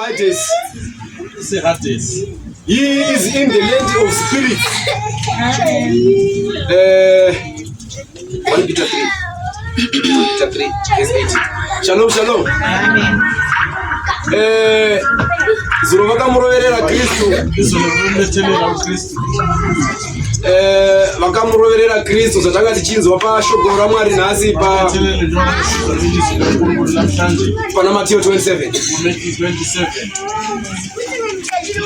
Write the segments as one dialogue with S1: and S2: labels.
S1: Hades. He is in the land of spirits. 1 Peter 3. Chapter 3, verse 8. Shalom, shalom.
S2: Amen.
S1: Zuro vakamuroverera Kristu. Vakamuroverera Kristu zvatanga tichinzwa pashoko raMwari nhasi pana Matthew 27.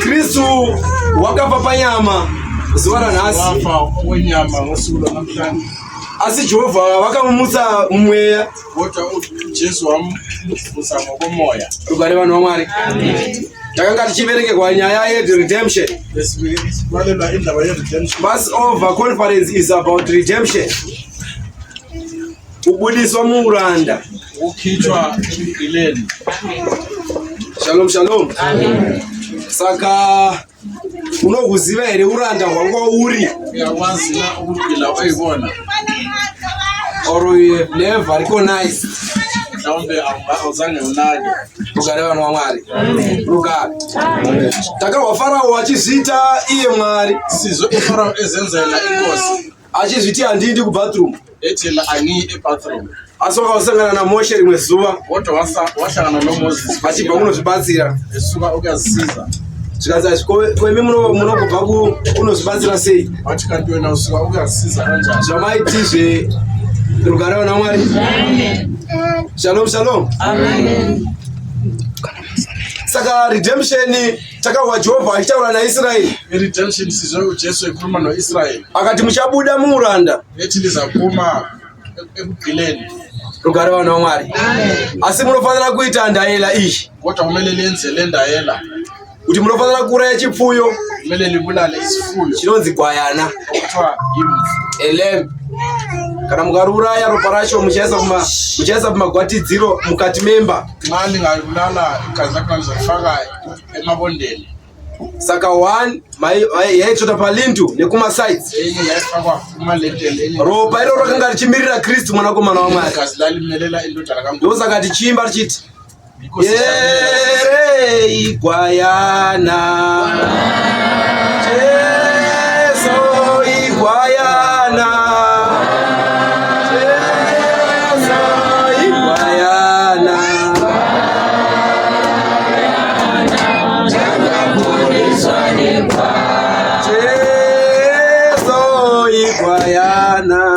S1: Kristu wakafa panyama zuva ranhasi, asi Jehovha vakamumutsa mumweya. Rugare vanhu vaMwari. Takanga tichiverengerwa nyaya yeredemption. Passover conference is about redemption. Kubudiswa muuranda. Shalom, shalom.
S2: Amen.
S1: Saka unokuziva here uranda hwanga uri? Or you have never recognized? Rugare vanhu vaMwari. Rugare. Takarwa Farao achizviita iye Mwari. Achizviti handindi kubathroom. Asi wakasangana naMoshe rimwe zuva. Achibva kunozvibatsira. Zvikazati kwemi munobva kunozvibatsira sei? Zvamaitizve rugare vanhu vaMwari. Shalom, shalom.
S2: Amen.
S1: Saka redemption takawa Jehovha achitaura naIsraeri. Akati muchabuda muuranda. Rugare vanhu vaMwari. Asi munofanira kuita ndaela iyi. Kuti munofanira kuuraya chipfuyo chinonzi gwayana. Elam. Kana mukaruraya ropa racho muchaisa pamagwatidziro mukati memba. Saka 1 yaitsvota palindu nekuma-sides. Ropa iro rakanga richimirira Kristu mwanakomana waMwari. Ndosaka tichiimba tichiti yerei gwayana, Jesu igwayana, Jesu igwayana, Jesu igwayana.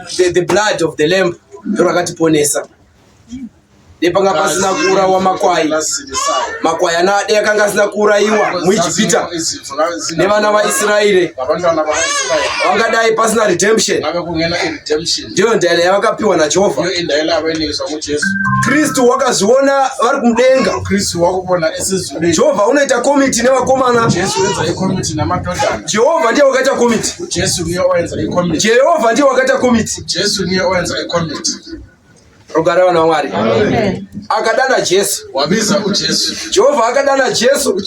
S1: So the blood of the lamb rakatiponesa. Nepanga pasina kuurawa makwai. Makwai anade akanga asina kuuraiwa muIjipita nevana vaIsraeri. Vangadai pasina redemption. Ndiyo ndaela yavakapiwa naJehovha. Kristu wakazviona vari kumudenga. Jehovha unoita komiti nevakomana. Jehovha ndiye wakaita komiti. Jehovha ndiye wakaita komiti. Rugare vanhu vaMwari. Akadana Jesu. Jehovha akadana Jesu.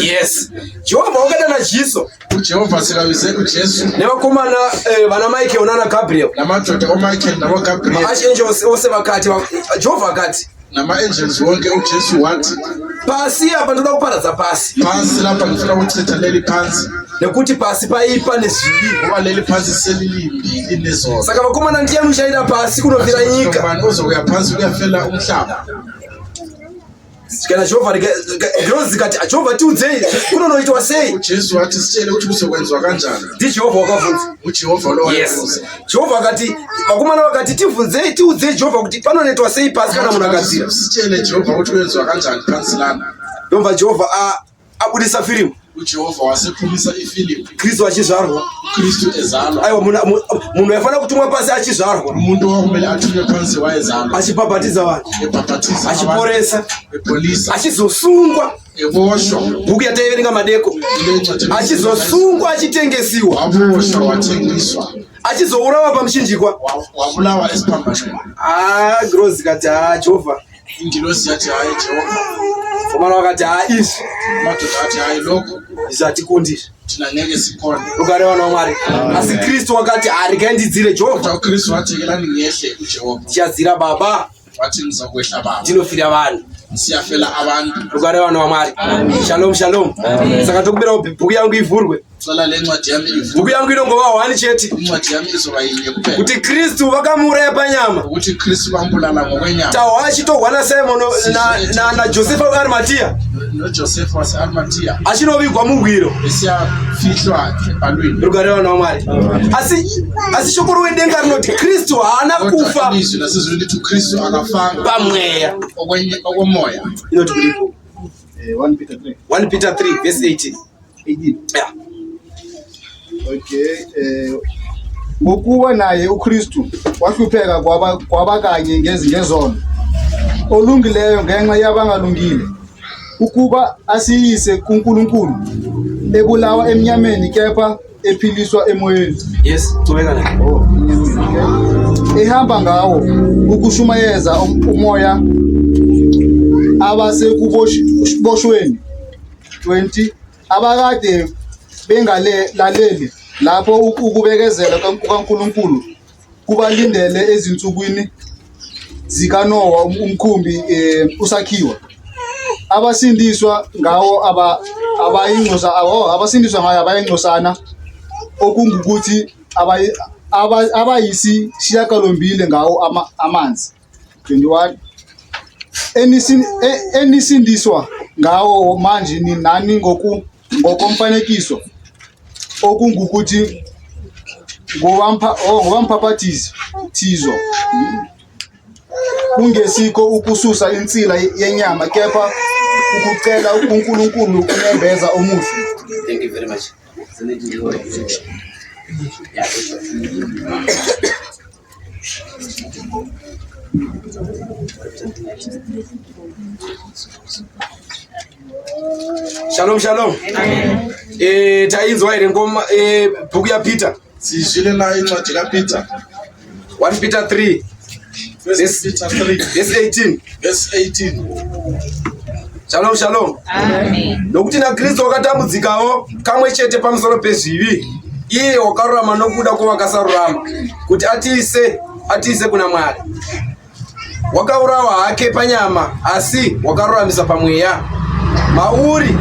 S1: Yes. Jehovha akadana Jesu. Nevakomana vana Michael nana Gabriel. Archangels ose vakati. Jehovha akati.
S3: Nama-angels wonke uJesu wathi
S1: pasi apa ndoda kuparadza pasi.
S3: Pasi lapha ngifuna ukuchitha leli phansi.
S1: Nekuti pasi paipa nezvivi.
S3: Ngoba leli phansi selilimbi linezono.
S1: Saka vakomana ndiye muchaenda pasi kunofira nyika.
S3: Vanhu ozokuya phansi kuyafela umhlaba.
S1: Kana Jehovha zikati Jehovha tiudzei kunonoitwa sei?
S3: uJesu wathi sitshele ukuthi kuzokwenzwa kanjani.
S1: Ndi Jehovha wakavunza.
S3: uJehovha lo wayevuza.
S1: Yes. Jehovha akati vakomana vakati tiudzei Jehovha kuti panonoitwa sei pasi kana munhu akadzira.
S3: Sitshele Jehovha ukuthi kwenzwa kanjani phansi lana.
S1: Ndomva Jehovha abudisa firimu.
S3: uJehova wasephumisa iFilipi.
S4: Kristu achizvarwa.
S3: Kristu ezalwa.
S4: Aiwa munhu yaifana kutumwa pasi achizvarwa.
S3: Umuntu wakumele athunywe phansi wayezalwa.
S4: Achibhabhatiza vanhu.
S3: Ebhabhatiza
S4: achiporesa.
S3: Epolisa.
S4: Achizosungwa.
S3: Eboshwa.
S4: Bhuku yataiverenga madeko. Achizosungwa achitengesiwa.
S3: Waboshwa watengiswa.
S4: Achizourawa pamuchinjikwa.
S3: Wabulawa esiphambanweni.
S4: Grozi kati Jehovah.
S3: Ingilosi yathi hayi Jehova.
S4: Komana wakati izvi.
S3: Madoda athi hayi lokho
S4: zvatikundizva.
S3: Thina ngeke sikhona.
S4: Ugare wana waMwari. Asi Kristu wakati arikandidzire Jehovah.
S3: Kristu wathi kelani ngehle kuJehova.
S4: Tichadzira Baba.
S3: Wathi ngizokwehla baba.
S4: Tinofira vanhu.
S3: Siyafela abantu.
S4: Ugare wana waMwari. Shalom shalom. Saka tokubira bhuku yangu ivhurwe.
S3: Sala lencwadi yami ivhurwe.
S4: Bhuku yangu inongova 1 chete.
S3: Incwadi yami izoba yinye kuphela.
S4: Kuti Kristu vakamuuraya panyama.
S3: Ukuthi Kristu bambulala ngokwenyama.
S4: Tawachitogwana Simon na Joseph wa Arimathea.
S3: No Joseph was Arimathea.
S4: Achinovigwa mugwiro.
S3: Esiyafihlwa ebhalweni.
S4: Ugare wana waMwari. Asi shukuru wedenga rinoti Kristu haana kufa.
S3: Izwi nasizwe lithi Kristu akafanga
S4: pamweya.
S3: Okomoya.
S4: Inoti kulipo.
S2: 1 Peter 3.
S4: 1 Peter 3 verse 18.
S2: 18.
S4: Yeah.
S2: Okay. Ngokuba naye uKristu wahlupheka kwaba kanye ngezono. Olungileyo ngenxa yabangalungile. Ukuba asiyise kuNkulunkulu. Ebulawa emnyameni kepha ephiliswa emoyeni.
S4: Yes, tubeka la.
S2: Ehamba ngawo ukushumayeza umoya abasekuboshweni. 20 abakade bengalaleli lapho ukubekezela kaNkulunkulu kubalindele ezinsukwini zikaNoah umkhumbi usakhiwa. Abasindiswa ngawo abayingcosana okungukuthi abayisishiyagalombili ngawo amanzi. 21 enisindiswa ngawo manje nani ngokomfanekiso okungukuthi ngobamphaphathizo kungesiko ukususa insila yenyama kepha ukucela uNkulunkulu kunembeza omuhle.
S4: Thank you very much. Shalom shalom. Tainzwa ire ngoma bhuku yaPeter.
S3: Sizwile na incwadi kaPeter.
S4: 1 Peter 3
S3: verse
S4: 18.
S3: Verse 18.
S4: Shalom shalom.
S5: Amen.
S4: Nokuti na Kristu wakatambudzikawo kamwe chete pamusoro pezvivi. Iye wakarurama nokuda kwavakasarurama kuti atiise kuna Mwari. Wakaurawa hake panyama asi wakaruramisa pamweya. Mauri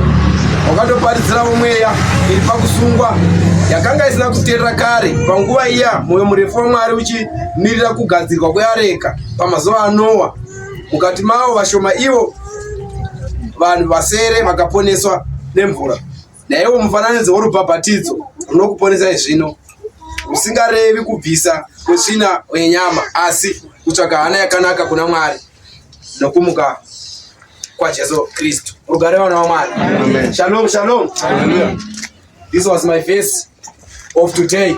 S4: wakatoparidzira mweya iri pakusungwa yakanga isina kuteerera kare panguva iya mwoyo murefu waMwari uchimirira kugadzirwa kweareka pamazuva aNoa. Mukati mavo vashoma ivo vanhu vasere vakaponeswa nemvura. Naiwo mufananidzo worubhabhatidzo runokuponesai zvino, usingarevi kubvisa kusvina wenyama asi kutsvaga hana yakanaka kuna Mwari nokumuka kwaJesu Kristu. Rugare vana vaMwari.
S3: Amen.
S4: Shalom shalom.
S3: Hallelujah.
S4: This was my verse of today.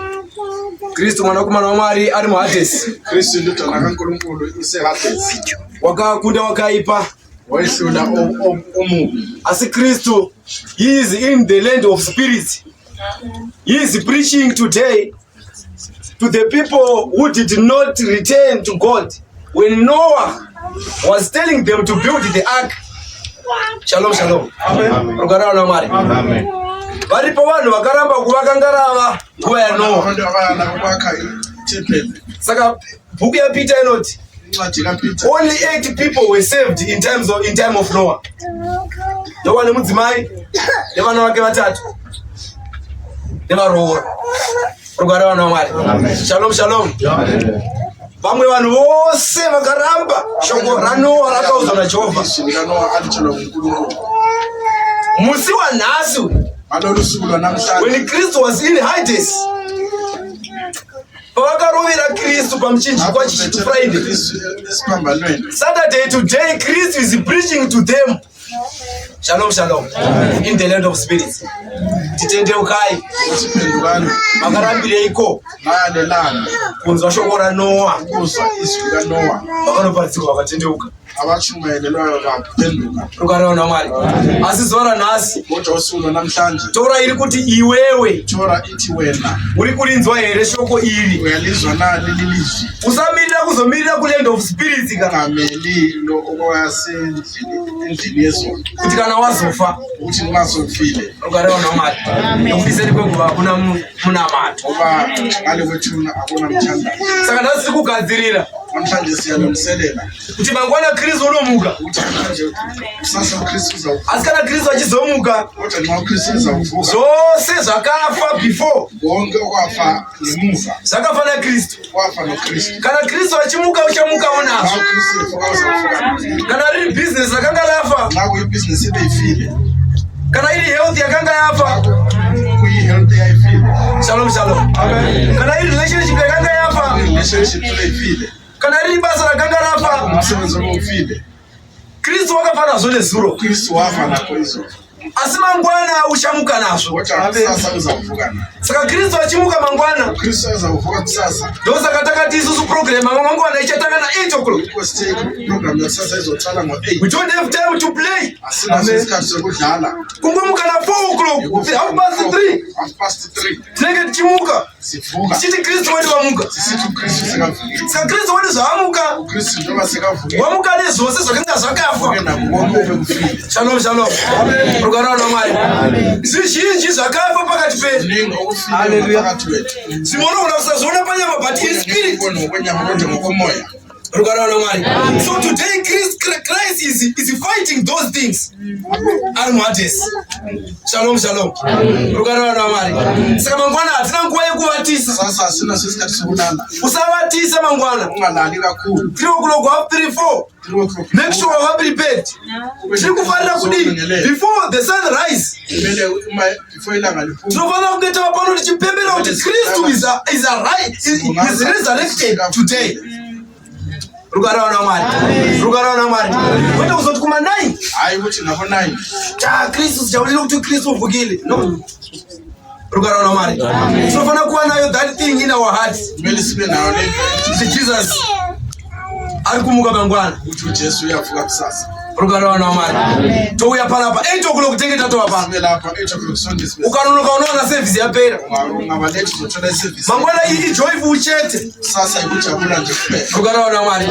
S4: Kristu mwanakomana waMwari ari muHadesi.
S3: Kristu ndodana kaNkulunkulu iseHadesi.
S4: Wakakunda wakaipa.
S3: Wayehlula omubi.
S4: Asi Kristu, he is in the land of spirits. He is preaching today to the people who did not return to God when Noah was telling them to build the ark. Shalom shalom.
S3: Amen.
S4: Rugare vana vaMwari.
S3: Amen.
S4: Varipo vanhu vakaramba kuvaka ngarava nguva yaNoah.
S3: Abantu abayala ukwakha itempeli.
S4: Saka bhuku yaPeter inoti
S3: Incwadi kaPeter.
S4: only 8 people were saved in time of Noah. Ndowa nemudzimai nevana vake vatatu nevaroora. Rugare vana vaMwari. Shalom shalom. Vamwe vanhu vose vakaramba shoko raNoah rakaudzwa naJehovha.
S3: Izwi likaNoah alitshelwa nguNkulunkulu.
S4: Musi wanhasi
S3: Ngalolu suku lwanamhlanje.
S4: when Christ was in Hades, pavakarovera Kristu pamuchinjikwa Friday.
S3: Esiphambanweni.
S4: Saturday today Christ is preaching to them. Shalom shalom. In the land of spirits. titendeukai
S3: Siphendukani.
S4: makarambireiko
S3: Mayalelana.
S4: kunzwa shoko raNoa
S3: Kuzwa izwi likaNowa.
S4: vakanoparisirwa vakatendeuka
S3: Abachumayelelwayo baphenduka.
S4: rukaraona Mwari. Asi zuva ranhasi
S3: Kodwa usuku lwanamhlanje
S4: Tora iri kuti iwewe
S3: Tora ithi wena
S4: uri kurinzwa here shoko iri.
S3: uyalizwa na leli lizwi.
S4: Usamirira kuzomirira kuland of spirits kana
S3: Ungameli lo okwasendlini yezono.
S4: kuti kana wazofa
S3: Uthi nxa sowufile.
S4: rukaraona Mwari. Nekutiseni kwenguva hakuna munamato.
S3: Ngoba ngale kwethuna akuna mthandazo.
S4: Saka nhasi tiri kugadzirira
S3: Namhlanje siyalungiselela
S4: kuti mangwana Kristu unomuka.
S3: ukuthi manje kusasa uKristu uzawuvuka.
S4: Asi kana Kristu achizomuka
S3: Kodwa nxa uKristu uzawuvuka
S4: zvose zvakafa before
S3: konke okwafa ngemuva
S4: zvakafa naKristu.
S3: kwafa noKristu.
S4: Kana Kristu achimuka uchamukawo
S3: Nxa
S4: nazvo.
S3: uKristu evuka uzawuvuka.
S4: Kana riri bhizinesi rakanga rafa,
S3: Nxa kuyibhizinesi ebeyifile,
S4: kana iri health yakanga yafa.
S3: kuyihealth eyayifile,
S4: Shalom shalom. Kana iri relationship yakanga yafa,
S3: relationship ebeyifile,
S4: kana riri basa rakanga rafa,
S3: umsebenzi obewufile,
S4: Kristu wakafa nazvo nezuro.
S3: uKristu wafa nakho izolo.
S4: Asi mangwana uchamuka nazvo.
S3: Kodwa kusasa uzawuvuka naye.
S4: Saka Kristu achimuka mangwana,
S3: uKristu uzawuvuka kusasa.
S4: ndosaka takati isusu program mangwana ichatanga na 8 o'clock.
S3: Because program yakusasa izoqala ngo-8.
S4: We don't have time to play.
S3: Asinaso isikhathi sokudlala.
S4: Kungomuka na 4 o'clock, 3:30.
S3: 3:30
S4: Tinenge tichimuka.
S3: sivuka
S4: Tichiti Kristu wedu wamuka.
S3: sisithi uKristu sekavukile.
S4: Saka Kristu wedu zvamuka,
S3: uKristu njengoba sekavukile
S4: wamuka nezvose zvakanga zvakafa.
S3: nakho konke obekufile.
S4: Shalom shalom. Rukaraona Mwari. Zvizhinji zvakafa pakati pedu.
S3: Kuningi okufile phakathi kwethu.
S4: Simonogona kusazviona panyama but in spirit.
S3: Kubona ngokwenyama kodwa ngokomoya.
S4: Rukaraona Mwari. So today Christ is fighting those things. Ari muHadesi. Shalom shalom. Rukaraona Mwari. Saka mangwana hatina nguva yekuvatisa.
S3: Sasa asinaso isikhathi sokulala.
S4: Usavatisa mangwana.
S3: Ungalali kakhulu.
S4: 3 o'clock half 3 4.
S3: 3 o'clock.
S4: Make sure you are prepared. Tiri kufarira kudii before the sun rise.
S3: Kumele before ilanga liphuma.
S4: Tinofanira kunge tava pano tichipembera kuti Kristu is resurrected today. Rukaraona Mwari. Rukaraona Mwari. Kwete kuzoti kuma9.
S3: Hayi ukuthi ngabo-9.
S4: Kristu sijaulile kuti Kristu uvukile. No. Rukaraona Mwari. Tinofanira kuva nayo that thing in our hearts.
S3: Kumele sibe nayo le
S4: Kuti Jesus ari kumuka mangwana.
S3: ukuthi uJesu uyavuka kusasa.
S4: Rukaraona Mwari. Touya panapa 8 o'clock tenge tatova pano.
S3: Sibe lapha 8 o'clock Sunday service.
S4: Ukanonoka unoona service yapera.
S3: Ungabalethi uzothola iservice.
S4: Mangwana iyi joyful chete.
S3: Sasa ikujabula nje kuphela.
S4: Rukaraona Mwari.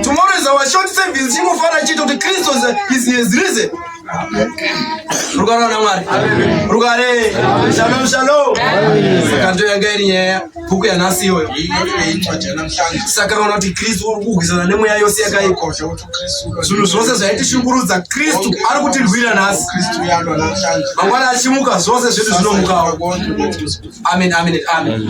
S4: Tomorrow is our short service. Chingofana chito kuti Kristu is risen. Rukaraona Mwari. Rukare. Shalom shalom. Saka ndo yanga iri nyaya. Bhuku yanhasi iyoyo.
S3: Iyo incwadi yanamhlanje.
S4: Saka kana kuti Kristu uri kurwisana nemweya yose yakaipa.
S3: Ukosha ukuthi uKristu
S4: Zvinhu zvose zvaitishungurudza Kristu ari kutirwira nhasi.
S3: uKristu uyalwa namhlanje.
S4: Mangwana achimuka zvose zvedu zvinomukawo.
S3: Konke kwethu.
S4: Amen amen amen.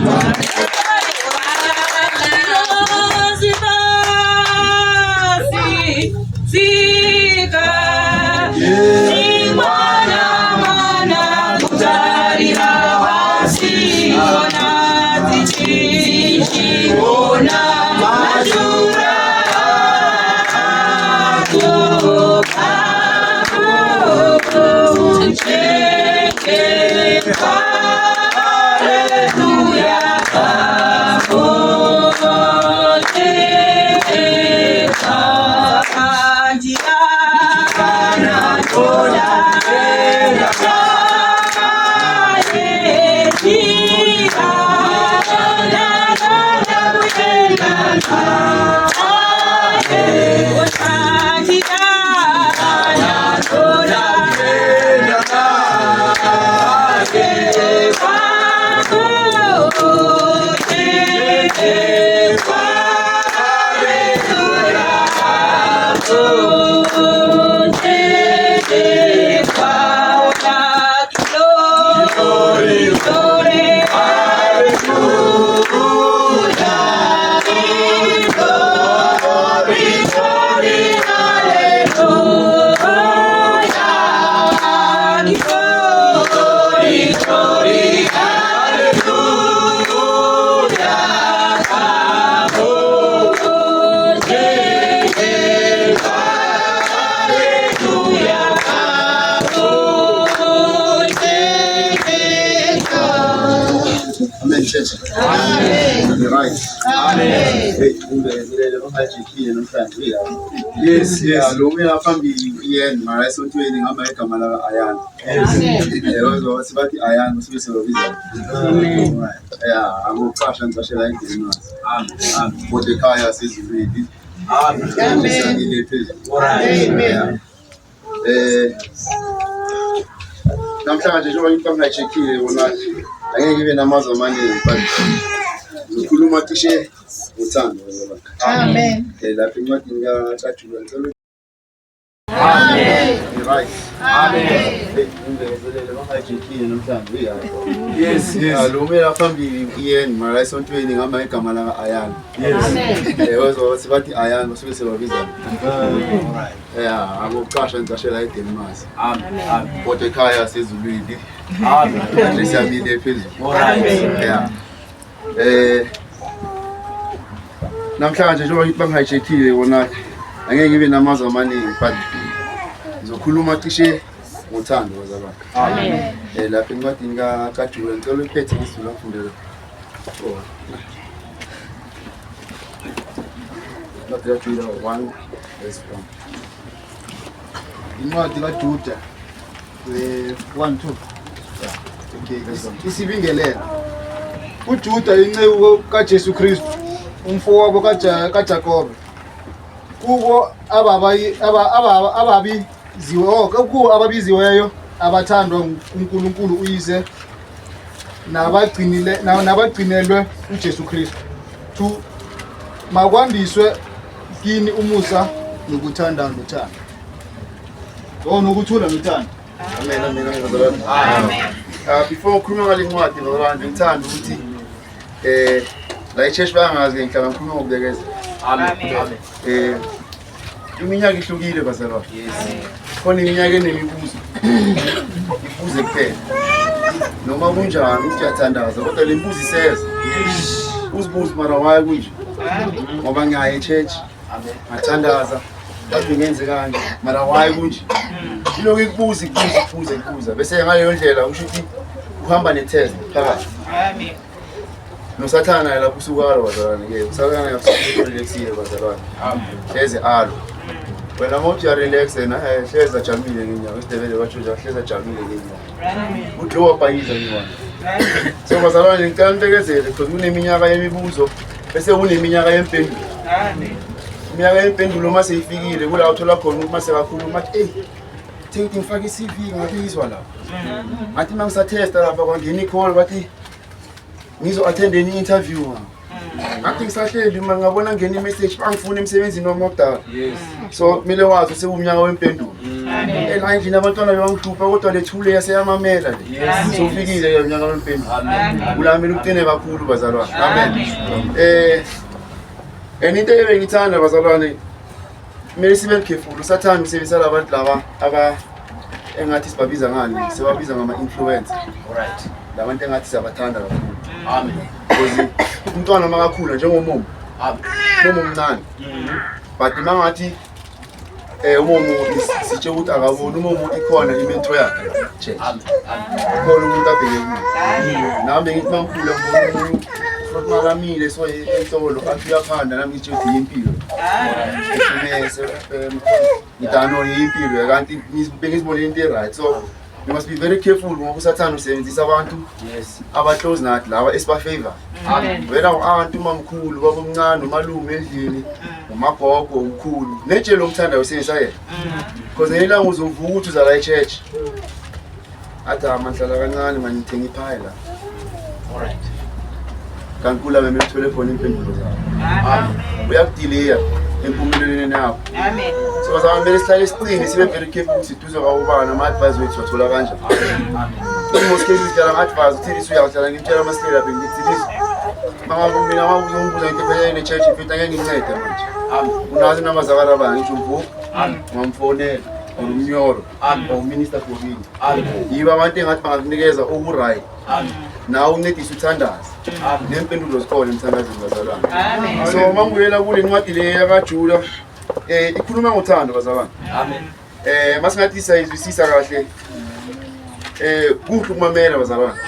S2: right. Hey, ungizele bangajikile namhlanje ya. Yes. Lo mina phambili iyena mara esontweni ngama igama la Ayana. Yebo sibathi Ayana sibe sebabiza. Yeah, akuqasha ngicashela indima. Modekhaya sizibili. Namhlanje njengoba ngipangajikile wona angeke ngibe namazwi amaningi but ngikhuluma cishe ngothando ngoba amen lapha incwadini kaJuda ngicela amen right amen ungizele bangajikile namhlanje yes lo mina phambili iyena mara esontweni ngama igama la Ayana yebo sibathi Ayana basuke sebabiza yeah akuqasha ngicashela iDenmas Modekhaya sizulwini lesiyamile phezulu yeah namhlanje njengoba bangajikile wona angeke ngibe namazwi amaningi but ngizokhuluma cishe ngothando wazalwane amen lapha incwadini kaJuda ngicela uphethe ngisizula ngifundele lapha kaJuda 1 verse 1 incwadi kaJuda 1 2 okay isibingelela uJuda inceku kaJesu Kristu umfowabo kaJakobe kubo ababiziweyo abathandwa uNkulunkulu uyise nabagcinelwe uJesu Kristu 2 makwandiswe kini umusa nokuthandana nothando nokuthula nothando amen before ngikhuluma ngale ncwadi ngizobantu ngithanda ukuthi la ichurch bangazi ngihlala ngikhuluma ngokubekeza amen iminyaka ihlukile bazalwane khona iminyaka enemibuzo ibuze kuphela noma kunjani ukuyathandaza kodwa le mbuzo iseza uzibuze mara waye kunje ngoba ngiyaya e-church ngathandaza bathi ngenze kanje mara waye kunje ilokhu ikubuza bese ngaleyo ndlela usho ukuthi uhamba netest phakathi amen nosathana lapho usukala bazalwane ke usathana yakusirelaxile bazalwane hleze alo wena mothi ya relax na hleza jamile nginyaka isidebele batsho hleza jamile nginyaka udlowa bayiza ngiwana so bazalwane ngicela nibhekezele because kuneminyaka yemibuzo bese kuneminyaka yempendulo amen iminyaka yempendulo mase ifikile kula uthola khona uma sekakhuluma athi think ngifaka iCV ngabizwa lapha ngathi mangisatesta lapha kwangena icall bathi ngizo attend any interview ngathi ngisahleli ngabona ngena imessage bangifuna emsebenzini noma okudala so kumele wazi usebumnyaka wempendulo la endlini abantwana bangihlupa kodwa lethule yaseyamamela le sofikile ke umnyaka wempendulo ulamela ukuqine kakhulu bazalwane amen into ebengithanda bazalwane kumele sibe careful usathanda usebenzisa labantu laba engathi sibabiza ngani sebabiza ngama-influencer alright labantu engathi siyabathanda kakhulu amen because umntwana makakhula njengomumo mumo mncane but mangathi umumo sitshe ukuthi akaboni umumo ikhona imentor yakhe church khona umuntu abheke kuyo nami ngithi mangikhula ngibona futhi makamile so entolo athi uyaphanda nami ngithi impilo ngidano impilo kanti ngizibone into right so you must be very careful ngoba usathana usebenzisa abantu abaclose nathi laba esibafavor wena abantu mamkhulu babomncane umalume endlini umagogo umkhulu neje lo mthanda usebenzisa yena because ngelanga uzovuka ukuthi uza la church athi amanhlala kancane manje ngithenga iphaya la alright kankula meme uthole khona impendulo zakho uyakudelay empumelelweni nakho amen so bazamele sihlale isiqine sibe very careful siduze kwabana ama-advice wethu wathola kanjani amen moskezi sidala ama-advice uthini uyahlala ngimtshela amasela bengithi mina uzongibuza into efana ne-church ifethu angeke ngincede manje unazi inambazakala abanye ngisho uvuka ngamfonela umnyoro uminister Gobini yibo abantu engathi bangakunikeza oku-right nawe uncedise uthandaze nempendulo zikhona emthandazweni bazalwane so mangibuyela kule ncwadi le yakaJuda ikhuluma ngothando bazalwane amen masingathi sayizwisisa kahle kuhle ukumamela bazalwane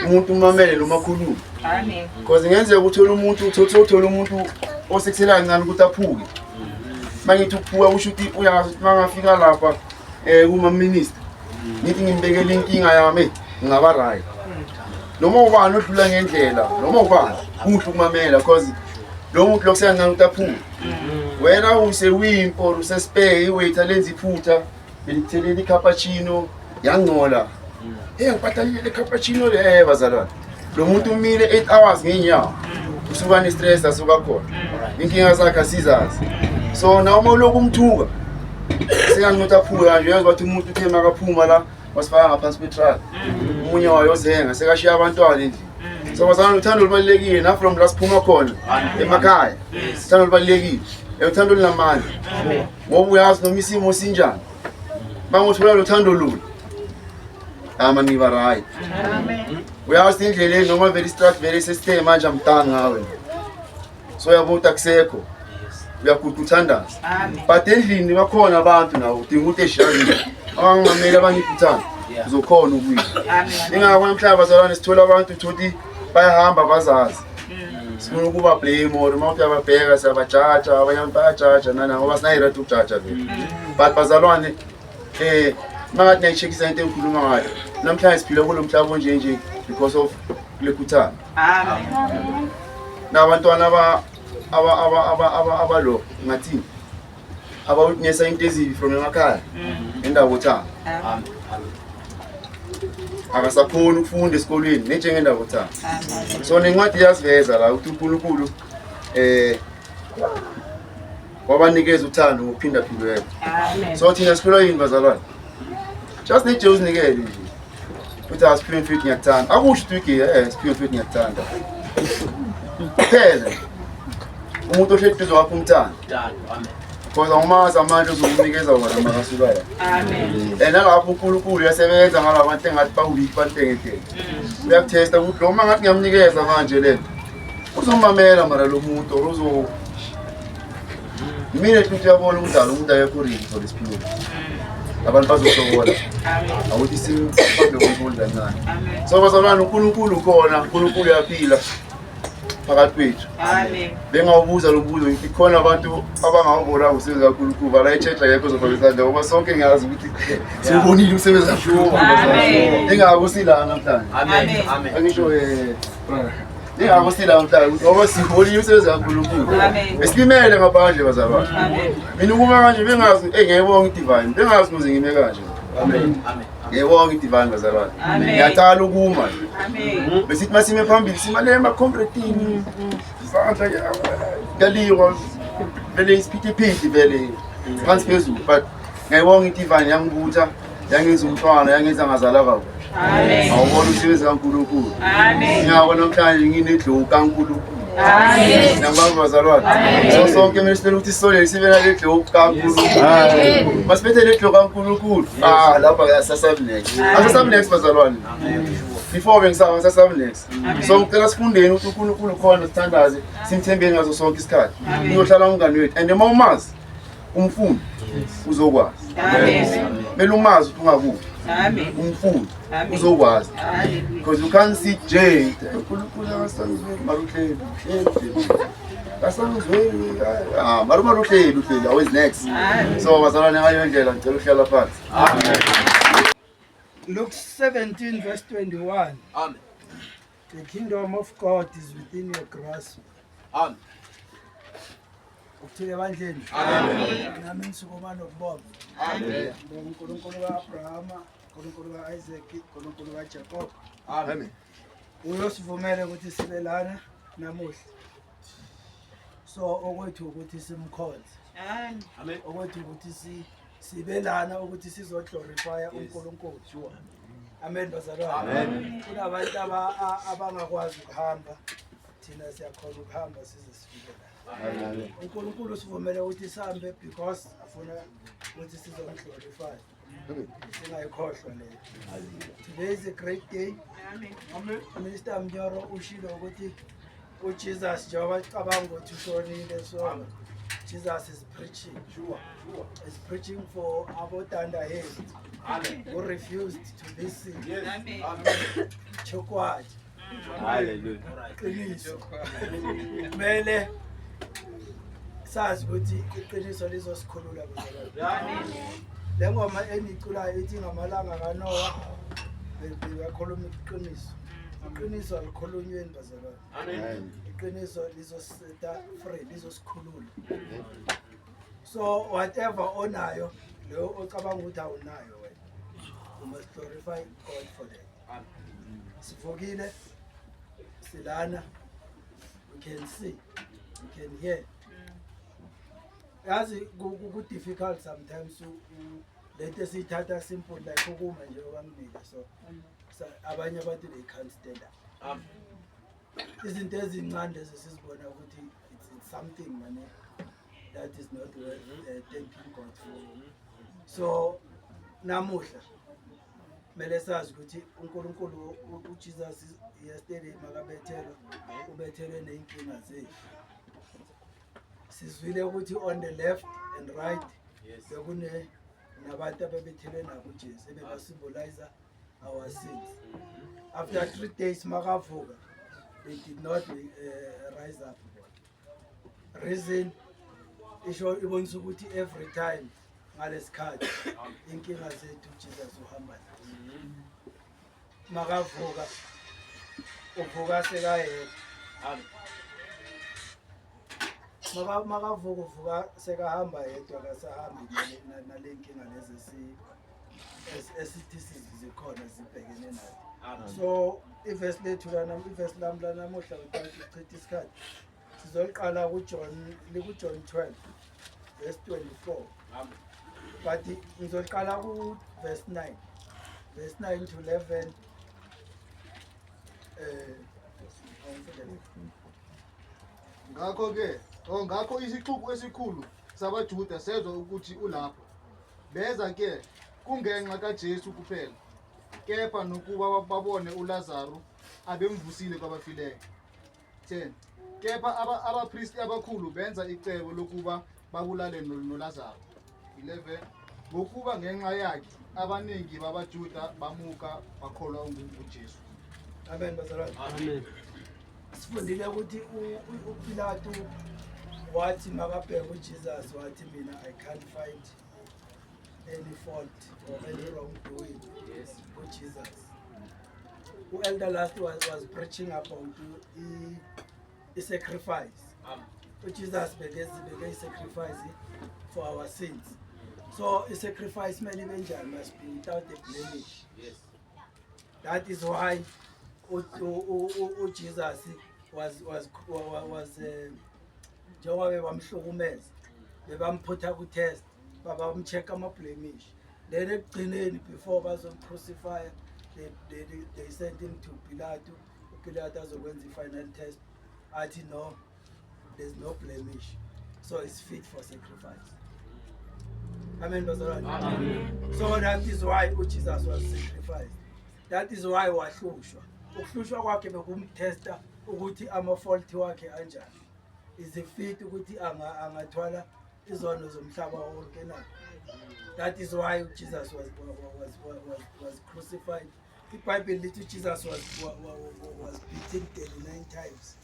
S2: umuntu umamele noma akhulume. Because ngenzeka uthola umuntu osekuthela kancane ukuthi aphuke. Mangithi ukuphuka usho ukuthi uyazi mangafika lapha kuma minister ngithi ngimbekele inkinga yami ngaba right. Noma ubani odlula ngendlela noma ubani kuhle ukumamela because lo muntu lokusencane ukuthi aphuke. Wena usewimpo usespay iwaiter lenza iphutha belikuthelela icappuccino yangcola. Ngiphathalile le cappuccino le bazalwane. Lo muntu umile 8 hours ngenyawo. Usuka ne stress asuka khona. Inkinga zakhe asizazi. So na uma lokhu umthuka. Senganothi aphula nje yazi ukuthi umuntu uthe makaphuma la wasifaka ngaphansi kwetrap. Umunye wayo ozenga sekashiya abantwana endlini. So bazalwane uthando lubalekile na from la siphuma khona emakhaya. Uthando lubalekile. Uthando linamandla. Ngoba uyazi noma isimo sinjani. Bangothola lo thando lulu. Niba right. Uyazi indlela noma very start very system manje amtanga ngawe. So yabuta kusekho. Uyakuthanda. But endlini bakhona abantu nawo udinga ukuthi eshayile. Abangamele abangikuthanda. Uzokhona ukuyi. Ingakho mhlaba bazalwane sithola abantu ukuthi bayahamba bazazi. Sifuna ukuba blame or mawuthi ababheka siyabajaja abanye bayajaja nana ngoba sinayira ukujaja vele. But bazalwane makathi nayicheckisa into engikhuluma ngayo. Namhlanje siphila kulo mhlaba onje because of lekuthana. Amen. Nabantwana abalo ngathi abawitnessa into ezibi from emakhaya endawo thana. Amen. Akasakhona ukufunda esikolweni nenjengendawo thana. So nencwadi yasiveza la ukuthi uNkulunkulu wabanikeza uthando ngokuphinda phindwe. Amen. So thina siphila yini bazalwane? Just need to uzinikele nje. Uthi asiphiwe imfihlo ngiyakuthanda. Akusho ukuthi siphiwe imfihlo ngiyakuthanda. Phela umuntu ohleli phezu kwakho umthanda. Amen. Because awumazi amandla uzokunikeza wona makasuka la. Amen. Nalapho uNkulunkulu uyasebenza ngalabantu engathi bawuweak bantengeke. Uyakuthesta ukuthi noma ngathi ngiyamnikeza manje lento. Uzomamela mara lo muntu mina ukuthi uyabona umdala umuntu ayekho ready for this period. Abantu bazosokola. Awuthi simfande uNkulunkulu kancane. So bazalwane uNkulunkulu ukhona, uNkulunkulu uyaphila phakathi kwethu. Amen. Bengawubuza lo mbuzo ngithi khona abantu abangawubona usebenza kakhulu bala ichurch ayekho zofaka isandla ngoba sonke ngiyazi ukuthi sibonile usebenza kakhulu. Amen. Ingakho silana namhlanje. Amen. Amen. Angisho ingakho silana namhlanje ngoba sibonile usebenza kakhulu. Amen. Esimele ngaphandle bazalwane. Amen. Mina ukuma kanje bengazi ngiyebonga idivine. Bengazi kuze ngime kanje. Amen. Amen. Ngiyebonga idivine bazalwane. Ngiyacala ukuma. Amen. Besithi masime phambili simalema completely. Sandla ngaliwa vele isiphithiphithi vele phansi phezulu but ngiyibonga idivine yangibutha yangenza umntwana yangenza ngazala kahle. Amen. Awubona usebenza kaNkulunkulu. Amen. Ngiyabona namhlanje nginedlowu kaNkulunkulu. Amen. Nangibamba bazalwane. So sonke minister ukuthi sisole sibena ledlowu kaNkulunkulu. Amen. Masiphethe ledlowu kaNkulunkulu. Lapha kuyasasabi next. Asasabi next bazalwane. Amen. Before bengisaba sasabi next. So ngicela sifundeni ukuthi uNkulunkulu khona sithandaze simthembeni ngazo sonke isikhathi. Uyohlala umngani wethu and uma umazi umfundi uzokwazi. Amen. Mele umazi ukuthi ungakuthi. Amen. Umfundi uzokwazi. Amen. Because you can't see Jade. uNkulunkulu akasanzwe maruhleli. Akasanzwe maruhleli always next. So bazalwane ngayo indlela ngicela uhlala phansi. Amen.
S5: Luke 17 verse 21.
S1: Amen.
S5: The kingdom of God is within your grasp.
S1: Amen.
S5: Ukuthule bandleni.
S1: Amen.
S5: Nami ngisukuma nokubonga.
S1: Amen.
S5: uNkulunkulu kaAbrahama, uNkulunkulu kaIsaac, uNkulunkulu kaJacob.
S1: Amen.
S5: Uyosivumela ukuthi sibe lana namuhla. So okwethu ukuthi simkhonze.
S1: Amen.
S5: Okwethu ukuthi sibe lana ukuthi sizoglorify uNkulunkulu. Amen bazalwane. Amen. Kunabantu abangakwazi ukuhamba thina siyakhona ukuhamba size sifike la. Amen. uNkulunkulu sivumele ukuthi sihambe because afuna ukuthi sizomglorify. Singayikhohlwa leyo. Today is a great day. Amen. Minister Mnyoro ushilo ukuthi uJesus njengoba cabanga ukuthi ushonile so Jesus is preaching. Is preaching for abotanda head who refused to listen. Chokwadi. Qiniso. Mele sazi ukuthi iqiniso lizosikhulula bezalwane. Le ngoma eniculayo ithi ngamalanga kaNoah bekhuluma iqiniso. Iqiniso alikhulunyweni bazalwane. Amen. Iqiniso lizoseta free lizosikhulula. So whatever onayo lo ocabanga ukuthi awunayo wena. You must glorify God for that. Sifokile silana, we can see, we can hear. Yazi ku difficult sometimes let us sithatha simple like ukuma nje okwamnika so abanye abantu they can't stand up. Izinto ezincane esizibona ukuthi it's something man that is not worth thanking God for. So namuhla mele sazi ukuthi uNkulunkulu uJesus yesterday makabethelwe ubethelwe neinkinga zethu. Sizwile ukuthi on the left and right bekune nabantu abebethelwe nabo uJesu bebasimbolize our sins. After 3 days makavuka they did not rise up. Reason isho ibonisa ukuthi every time ngalesikhathi inkinga zethu Jesus uhamba nazo. Makavuka uvuka sekayedwa. Makavuka uvuka sekahamba yedwa akasahambi nale nkinga lezi esithi sizikhona zibhekene nazo. So iverse lethu lana iverse lami lana namuhla uchitha isikhathi sizoliqala kuJohn 12 verse 24. But ngizoliqala ku verse 9 to 11
S2: ngakho isixuku esikhulu sabaJuda sezwe ukuthi ulapho beza ke kungenxa kaJesu kuphela kepha nokuba babone uLazaro abemvusile kwabafileyo. 10 kepha abapriesti abakhulu benza icebo lokuba babulale noLazaro. 11 ngokuba ngenxa yakhe abaningi babaJuda bamuka bakholwa uJesu. Amen bazalwane. Amen. Sifundile ukuthi uPilato wathi makabheka uJesus wathi mina I can't find any fault or any wrongdoing with Jesus. Elder last was preaching about the sacrifice. Jesus began sacrifice for our sins. So a sacrifice many must be without a blemish. Yes. That is why Jesus was njengoba bamhlukumeza bebamphutha ku test babamcheck ama blemish. Then ekugcineni before bazomcrucify they sent him to Pilato. Pilato azokwenza i-final test athi no, there's no blemish, so it's fit for sacrifice. Amen bazalwane. Amen. So that is why Jesus was sacrificed. That is why wahlushwa. Ukuhlushwa kwakhe bekumtesta ukuthi ama fault wakhe anjani. Is it fit ukuthi angathwala izono zomhlaba wonke na? That is why Jesus was crucified. The Bible little Jesus was beaten 39 times.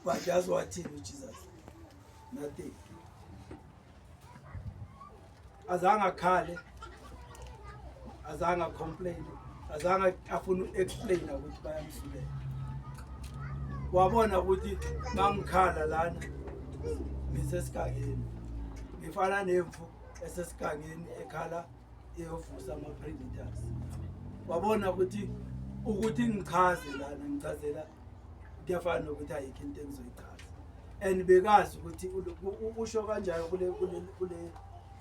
S2: But that's what he did, Jesus. Nothing. Azanga khale, azanga complain, azanga afuna explain ukuthi bayamsulela. Wabona ukuthi mangikhala lana ngisesigangeni. Ngifana nemfu esesigangeni ekhala eyovusa ama predators. Wabona ukuthi ngichaze lana ngichazela kuyafana ukuthi ayikho into engizoyichaza. And bekazi ukuthi usho kanjalo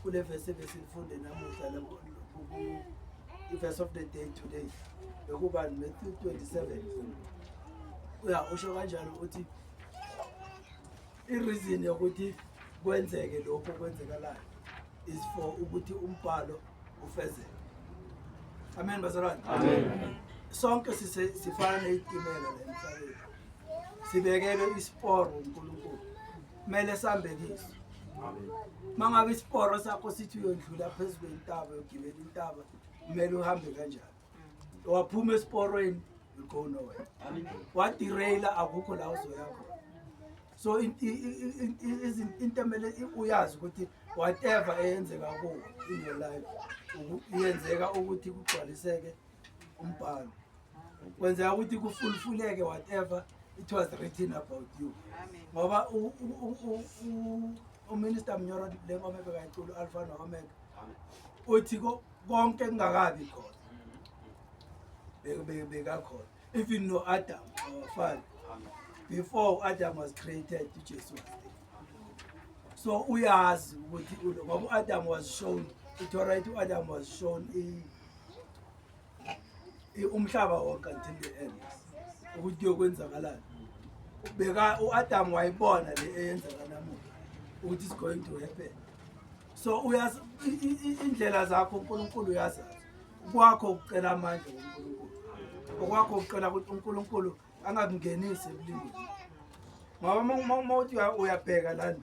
S2: kule verse ebesifunde namuhla lapho the verse of the day today bekuba Matthew 27. Usho kanjalo ukuthi i-reason yokuthi kwenzeke lokho kwenzekalayo is for ukuthi umbhalo ufezeke. Amen bazalwane. Amen. Sonke sifana nezitimela la emhlabeni. Sibekelwe isiporo uNkulunkulu.
S5: kumele sambe kiso. Mangabe isiporo sakho sithi uyondlula phezulu kwentaba uyogibela intaba kumele uhambe kanjani. Waphuma esiporweni you go nowhere. Wadirayila akukho la uzoya khona. So into emele uyazi ukuthi whatever eyenzeka kuwe in your life iyenzeka ukuthi kugcwaliseke umbhalo. Kwenzeka ukuthi kufulfuleke whatever it was written about you. Ngoba uMinister Mnyoro le ngoma ebekayicula Alpha no Omega uthi konke kungakabi khona bekakhona even no Adam our father before Adam was created Jesus was there. So uyazi ukuthi ngoba Adam was shown it alright Adam was shown umhlaba wonke until the end ukuthi yokwenzakalana beka uAdam wayibona le eyenzeka namuhla ukuthi is going to happen. So uyazi indlela zakho uNkulunkulu uyazi kwakho ucela amandla uNkulunkulu okwakho ucela ukuthi uNkulunkulu angakungenisi ebulimini. Ngoba mawuthi uyabheka lana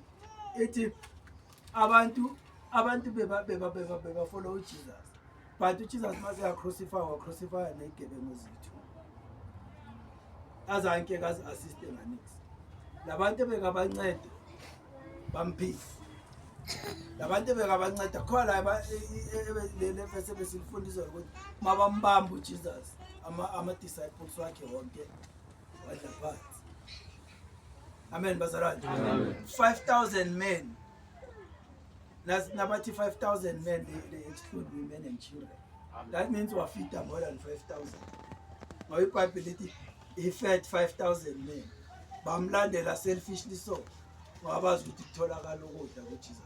S5: ethi abantu beba follow Jesus but uJesus mase ya crucify negebengu zethu azanke kazi assist nganix labantu bekabanceda bamphisa labantu bekabanceda khona le bese besifundisa ukuthi mabambamba uJesus ama disciples wakhe wonke wadla phansi. Amen bazalwane. 5,000 men. Nabathi 5,000 men they exclude women and children. That means we feed more than 5,000. Now you quite believe he fed 5,000 men. Bamlandela selfishly so. Wabazi ukuthi kutholakala ukudla kuJesus.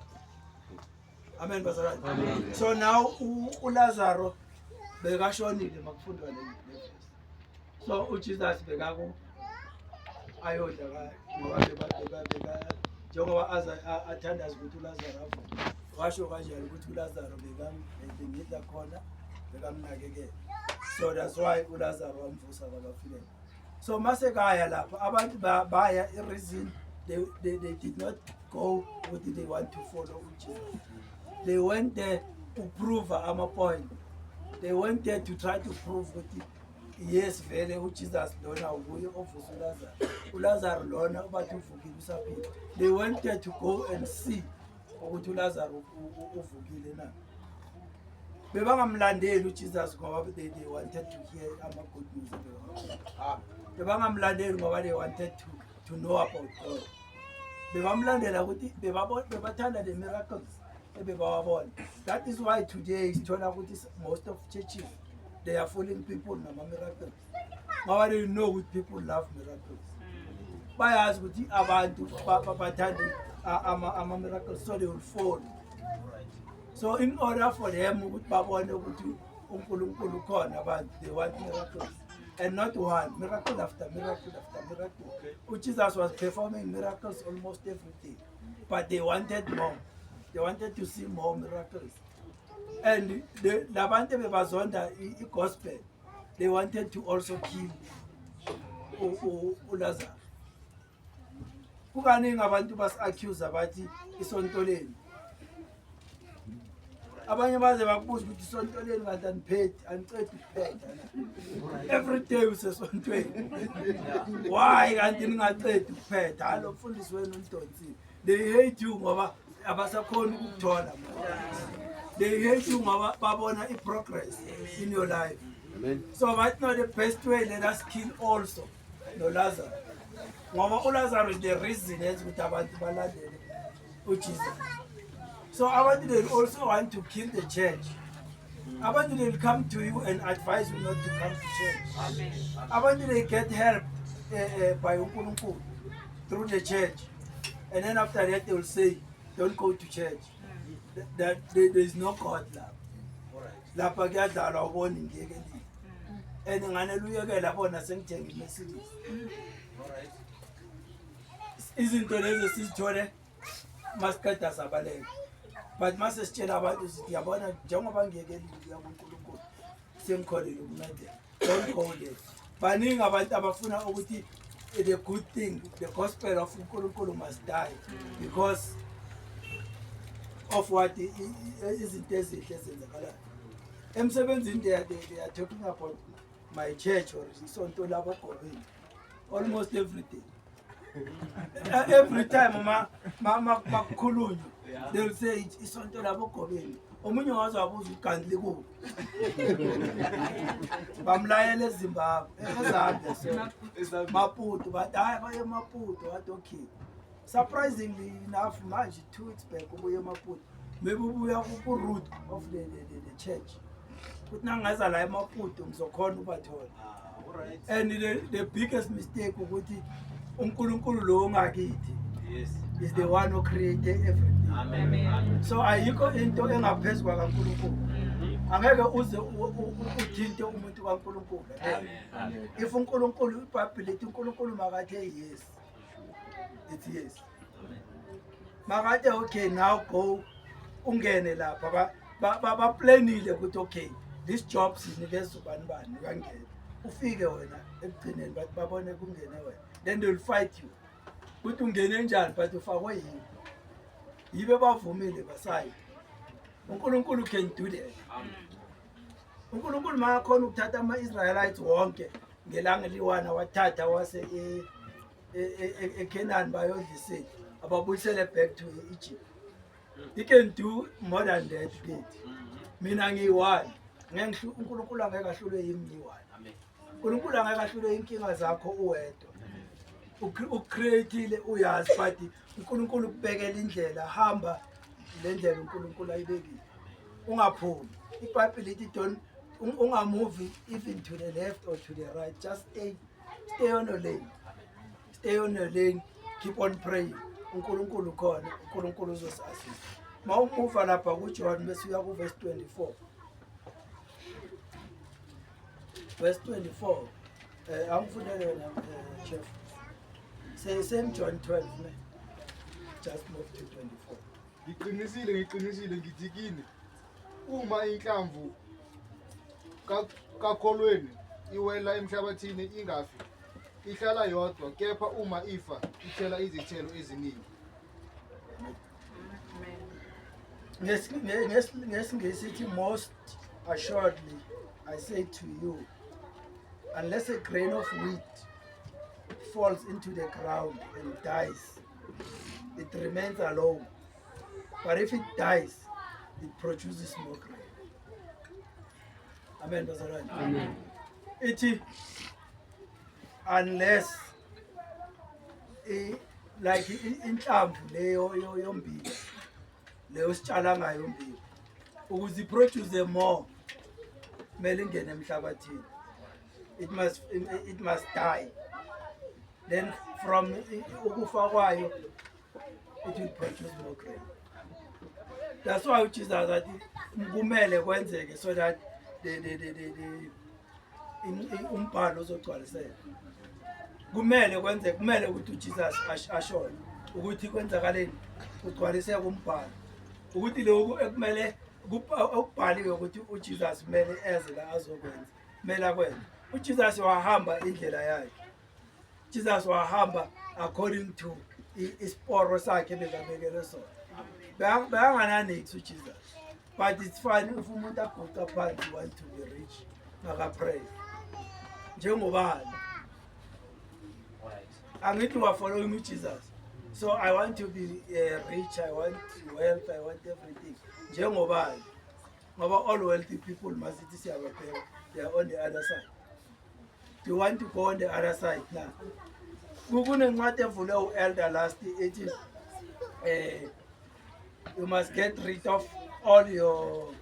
S5: Amen bazalwane. So now uLazaro bekashonile makufundwa le verse. So uJesus bekako ayodla ngoba beka njengoba athandaza ukuthi uLazaro avuke. Washo kanjalo ukuthi uLazaro bekangidla khona bekamnakekela. So that's why uLazaro wamvusa kwabafileyo. So mase kaya lapha abantu baya reason they did not go what they want to follow Jesus. They went there to prove a point. They went there to try to prove that yes vele uJesus lona ubuye ovusa uLazaro. uLazaro lona ubathi uvukile usaphila. They went there to go and see ukuthi uLazaro uvukile na. Bebangamlandeli uJesus ngoba they wanted to hear ama good news. Bebangamlandeli ngoba they wanted to know about God. Bebamlandela ukuthi bebathanda the miracles ebebawabona. That is why today is thola ukuthi most of churches they are following people nama miracles. Ngoba they know what people love miracles. Bayazi ukuthi abantu bathanda ama miracles so they will follow. So in order for them ukuthi babone ukuthi uNkulunkulu khona abantu they want miracles and not one miracle after miracle after miracle. Jesus was performing miracles almost every day, but they wanted more. They wanted to see more miracles. And the labantu bebazonda igospel, they wanted to also kill uLazaro. Kukaningi abantu bas-accuse abathi isonto leni. Abanye baze bakubuza ukuthi isonto leni kanti aniphethe anicedi ukuphetha. Every day usesontweni. Why kanti ningacedi ukuphetha? Halo mfundisi wenu uNdonsini. They hate you ngoba abasakhona ukuthola. They hate you ngoba babona i-progress in your life. Amen. So right now the best way let us kill also no Lazarus. Ngoba uLazarus is the reason ukuthi abantu balandele uJesus. So abantu they also want to kill the church. Abantu they will come to you and advise you not to come to church. Amen. Abantu they get help by uNkulunkulu through the church. And then after that they will say don't go to church. That there is no God now. Lapha kuyadlalwa ubona ngeke ndi. And ngane luyekela bona sengithenga iMercedes. Alright. Izinto lezi sizithole masiqeda sabaleka. But mase sitshela abantu sithi yabona njengoba ngiyekelile ya uNkulunkulu sengikholele ukumnceda. Don't go there. Baningi abantu abafuna ukuthi the good thing, the gospel of uNkulunkulu must die because of what izinto ezinhle ezenzakalayo. Emsebenzini they are talking about my church or isonto labo Gobeni almost every day. Every time makukhulunywa they will say isonto labo Gobeni. Omunye wazo wabuza uGandli ku bamlayela eZimbabwe eZambia so Maputo but hayi baye Maputo wathi okay. Surprisingly enough manje 2 weeks back ubuye Maputo maybe ubuya ku root of the church kuthi nangaza la eMaputo ngizokhona ubathola. And the biggest mistake ukuthi uNkulunkulu lo ongakithi is the one who created everything. Amen. So ayikho into engaphezulu kaNkulunkulu. Angeke uze uthinte umuntu kaNkulunkulu. If uNkulunkulu iBhayibheli lithi uNkulunkulu makathe yes. It's yes. Makathe okay now go ungene lapha ba planile ukuthi okay this job sinikeza ubani bani uyangena. Ufike wena ekugcineni bathi babone kungene wena. Then they will fight you. Kuthi ungene njani but ufakwe yini yibe bavumile basayi uNkulunkulu can do that. uNkulunkulu mayakhona ukuthatha ama-Israelites wonke ngelanga liwana wathatha wase eKenani bayodlisa ababuyisele back to Egypt. He can do more than that kithi. Mina ngiyi-one ngeke uNkulunkulu angeke ahlulwe yimi ngiyi-one. uNkulunkulu angeke ahlulwe inkinga zakho uwedwa. Ucreateile uyazi but uNkulunkulu kubekela indlela hamba le ndlela uNkulunkulu ayibekile ungaphumi. iBhayibheli lithi don't ungamove even to the left or to the right, just stay on your lane, stay on your lane, keep on praying. uNkulunkulu khona, uNkulunkulu uzosasiza. Mawumuva lapha kuJohn bese uya ku verse 24. Verse 24 angifundele yona chef. Say same John 12 ne. Just move to 24.
S6: Ngiqinisile ngithi kini uma inhlamvu kakholweni iwela emhlabathini ingafi ihlala yodwa kepha uma ifa ithela izithelo eziningi.
S5: Ngesingesithi most assuredly I say to you, unless a grain of wheat falls into the ground and dies, it remains alone. But if it dies, it produces more grain. Amen. Amen. It unless like inhlamvu leyo yombili leyo sitshala ngayo yombili ukuze iproduce more kumele ingene emhlabathini. It must die. Then from ukufa kwayo it will produce more grain. That's why Jesus athi kumele kwenzeke so that umbhalo uzogcwaliseka. Kumele kwenzeke, kumele ukuthi uJesus ashone ukuthi kwenzakaleni ugcwaliseke umbhalo. Ukuthi lokhu ekumele ukubhaliwe ukuthi uJesus kumele eze la azokwenza. Kumele akwenze. uJesus wahamba indlela yakhe. Jesus wahamba according to isporo sakhe bekabekele sona. Bayangananix uJesus. But it's fine if umuntu aguqa phansi want to be rich. Makapray. Njengobani. Angithi wa following uJesus. So I want to be rich, I want wealth, I want everything. Njengobani. Ngoba all wealthy people must siyababheka. They are on the other side. Do you want to go on the other side now? Kunencwadi evule uElder last ethi you must get rid of all your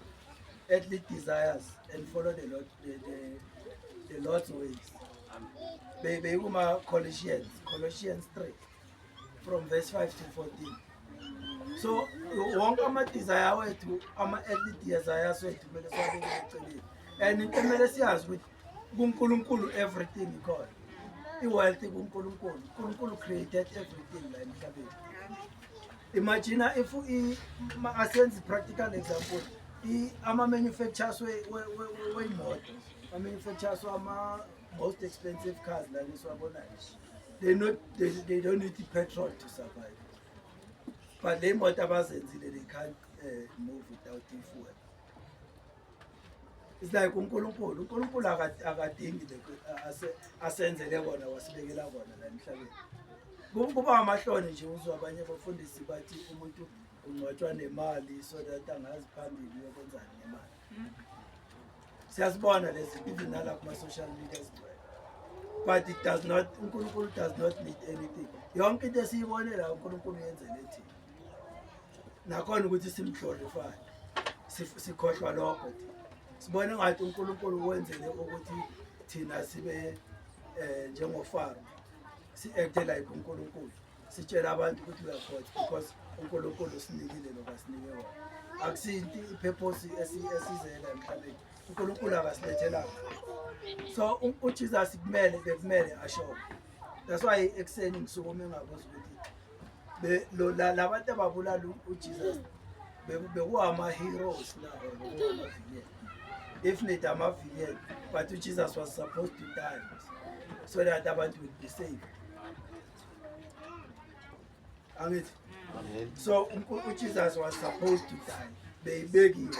S5: earthly desires and follow the Lord, the Lord's ways. Baby, Colossians 3 from verse 5 to 14. So wonke ama-desire wethu, ama-earthly desires wethu kumele siwabeke eceleni. And into kumele siyazi ukuthi kuNkulunkulu everything ikhona. I-wealth kuNkulunkulu. uNkulunkulu created everything la emhlabeni. Imagine if asenze practical example, ama-manufacturers wey'moto, ama-manufacturers wama most expensive cars la lesiwabonayo. they don't need the petrol to survive. But they can't move without the fuel. It's like uNkulunkulu akadingi asenzele bona wasibekela bona la emhlabeni. Kuba amahloni nje uzwa abanye abafundisi bathi umuntu ungcwatshwa nemali so that angazi phambili yokwenzani nemali. Siyasibona lezi even nala kuma social media sibona. But it does not, uNkulunkulu does not need anything. Yonke into esiyibone la uNkulunkulu yenzele thina. Nakhona ukuthi simglorify. Sikhohlwa lokho. Sibone ngathi uNkulunkulu wenzele ukuthi thina sibe njengofaro. Si-acte like uNkulunkulu. Sitshela abantu ukuthi we are God because uNkulunkulu sinikile lokasinike wona. Akusinti ipurpose esizela emhlabeni. uNkulunkulu akasilethela. So uJesus bekumele asho. That's why ekuseni ngisukume ngabuza ukuthi labantu ababulala uJesus bekuwama heroes na or if not ama-villain, but Jesus was supposed to die so that abantu would be saved. Amen. So Jesus was supposed to die. Beyibekiwe.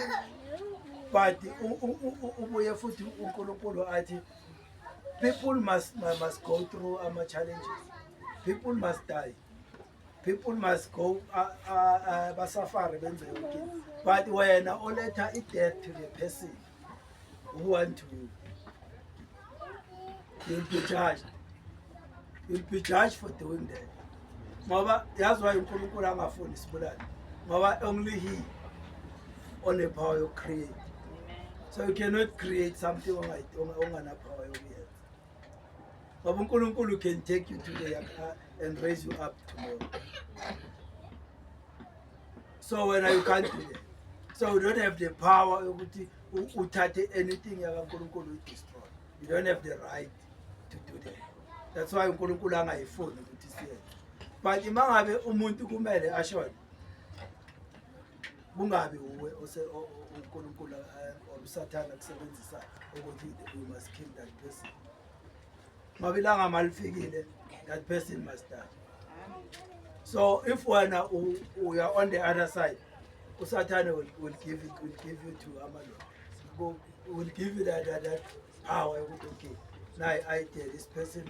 S5: But ubuye futhi uNkulunkulu athi people must go through challenges. People must die. People must go basafari benze yonke. But wena oletha death to the person who want to, you'll be judged. You'll be judged for doing that. Ngoba that's why uNkulunkulu angafuni sibulale. Ngoba only he on the power to create. So you cannot create something ongana power yokuyenza. Ngoba uNkulunkulu can take you today and raise you up tomorrow. So when you can't do that. So you don't have the power ukuthi uthathe anything yakaNkulunkulu destroy. You don't have the right to do that. That's why uNkulunkulu angayifuni ukuthi siyenze. But imangabe umuntu kumele ashone. Bungabe uwe uNkulunkulu or uSathana kusebenzisa ukuthi you must kill that person. Mabilanga malifikile, that person must die. So if we are on the other side, uSathana will give you to Amalon. Will give you that power. Okay, now I tell this person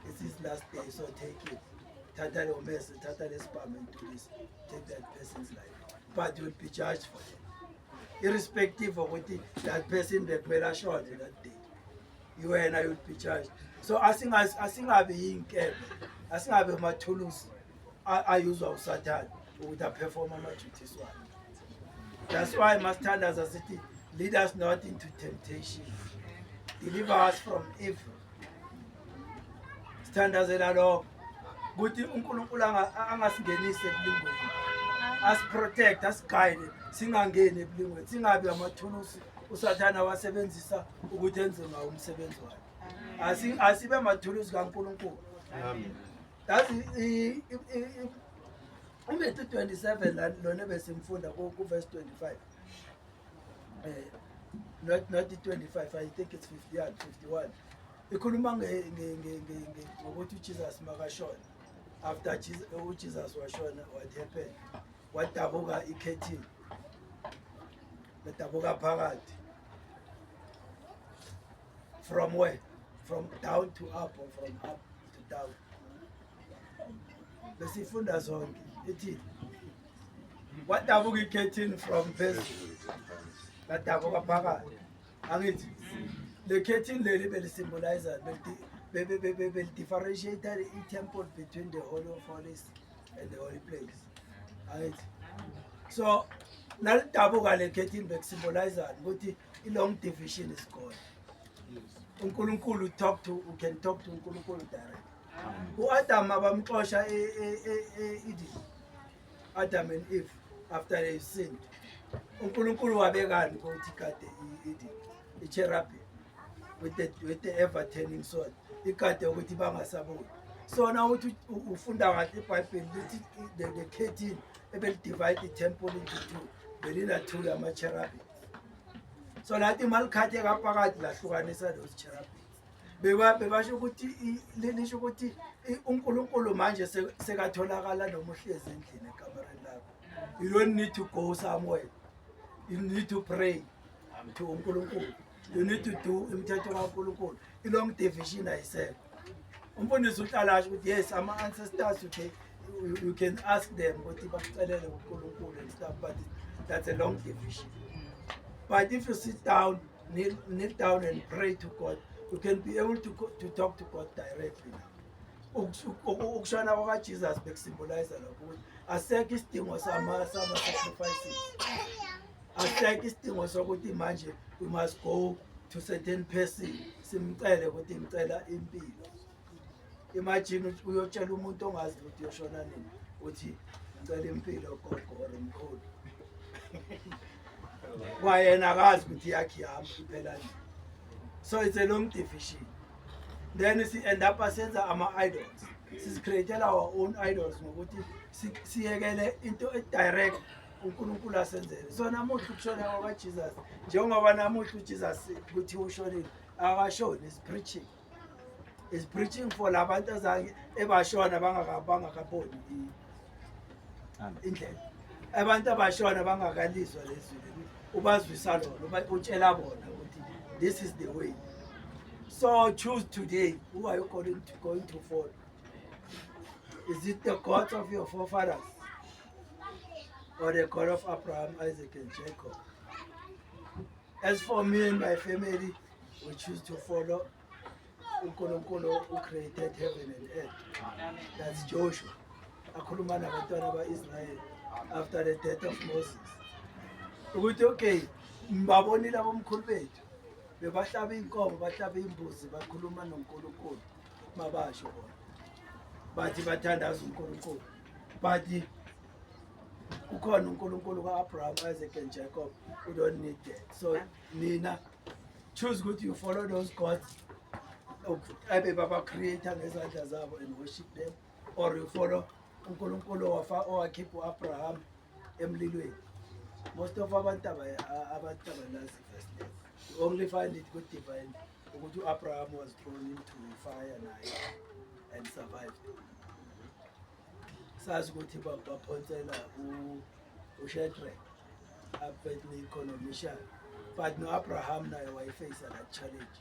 S5: it's his last day, so take it. Tata the mess, tata the spam and do this. Take that person's life, but you will be judged for it, irrespective of what that person that shot that day. You and I will be judged. So I think I be in care. I think I be my tools. I use of Satan with a performer duties one. That's why I must stand as a city. Lead us not into temptation. Deliver us from evil. Stand as a law. Guti uNkulunkulu angasingenise eblingweni. As protect, as guide. Singangeni eblingweni. Singabi amathulusi uSathana wasebenzisa ukuthi enze ngawo umsebenzi wakhe. Asibe amathulusi kaNkulunkulu. Amen. That's uMatthew 27 lona besimfunda ku verse 25. Not the 25, I think it's 51. Ikhuluma ngokuthi uJesus makashona. After Jesus was shown, what happened? What dabuka ikhethini? Dabuka phakathi. From where? From down to up or from up to down. Besifunda zonke ithi what dabuka ikhethini from base dabuka phakathi. Angithi the curtain leli belisymbolize be differentiate the temple between the Holy of Holies and the Holy Place. Right? So nalitabuka le curtain be symbolize ukuthi a long division is gone. uNkulunkulu can talk to uNkulunkulu direct. U-Adam abamxosha Eden. Adam and Eve after they sinned. uNkulunkulu wabekani ukuthi kade Eden. I-cherubim with the ever turning sword. Ikade ukuthi bangasaboni. So now ufunda ngathi iBhayibheli lithi the curtain ebel divide the temple into two. Belina two ama-cherubim. So lathi malikhathe kaphakathi lahlukanisa those cherubim. bebasho ukuthi lisho ukuthi uNkulunkulu manje sekatholakala noma uhlezi endlini ekamereni lakho. You don't need to go somewhere. You need to pray to uNkulunkulu. You need to do imithetho kaNkulunkulu. Ilong division ayisekho. Umfundisi uhlalasho ukuthi yes, ama ancestors you can ask them ukuthi bakucelele uNkulunkulu and stuff, but that's a long division. But if you sit down, kneel down and pray to God, you can be able to talk to God directly now. Ukushona kwakaJesus bekusymbolize lokho ukuthi asekho isidingo sama-sacrifices. Asekho isidingo sokuthi manje we must go to certain person simcele ukuthi ngicela impilo. Imagine uyotshela umuntu ongazi ukuthi uyoshona nini uthi ngicela impilo gogo or mkhulu. Wayena akazi ukuthi yakhe ihamba iphela nini. So it's a long division. Then we end up asenza ama-idols. Sisi-createla our own idols ngokuthi siyekele into direct uNkulunkulu asenzele. So namuhla ukushona kwakaJesus njengoba namuhla uJesus ukuthi ushonile akashoni, is preaching. Is preaching for labantu azange ebashona bangakaboni indlela. Abantu abashona bangakalizwa lezwi ubazwisa lona utshela bona ukuthi this is the way. So choose today. Who are you going to follow? Is it the God of your forefathers? Or the God of Abraham, Isaac, and Jacob? As for me and my family, we choose to follow uNkulunkulu who created heaven and earth. That's Joshua. Akhuluma nabantwana ba-Israel after the death of Moses. Ukuthi okay, mbabonile abomkhulu bethu. Bebahlaba inkomo, bahlaba imbuzi, bakhuluma noNkulunkulu mabasho bona. Bathi bathandaza uNkulunkulu. Bathi ukhona uNkulunkulu kaAbraham, Isaac and Jacob. We don't need that. So nina choose ukuthi you follow those gods. Abe baba creator ngezandla zabo and worship them, or you follow uNkulunkulu owakhipha uAbraham emlilweni. Most of abantu abalazi first name. You only find it good divine ukuthi uAbraham was thrown into fire and survived. Sazi ukuthi baphonsela uShadrach, Abednego noMeshach, but no Abraham naye wayefaced that challenge.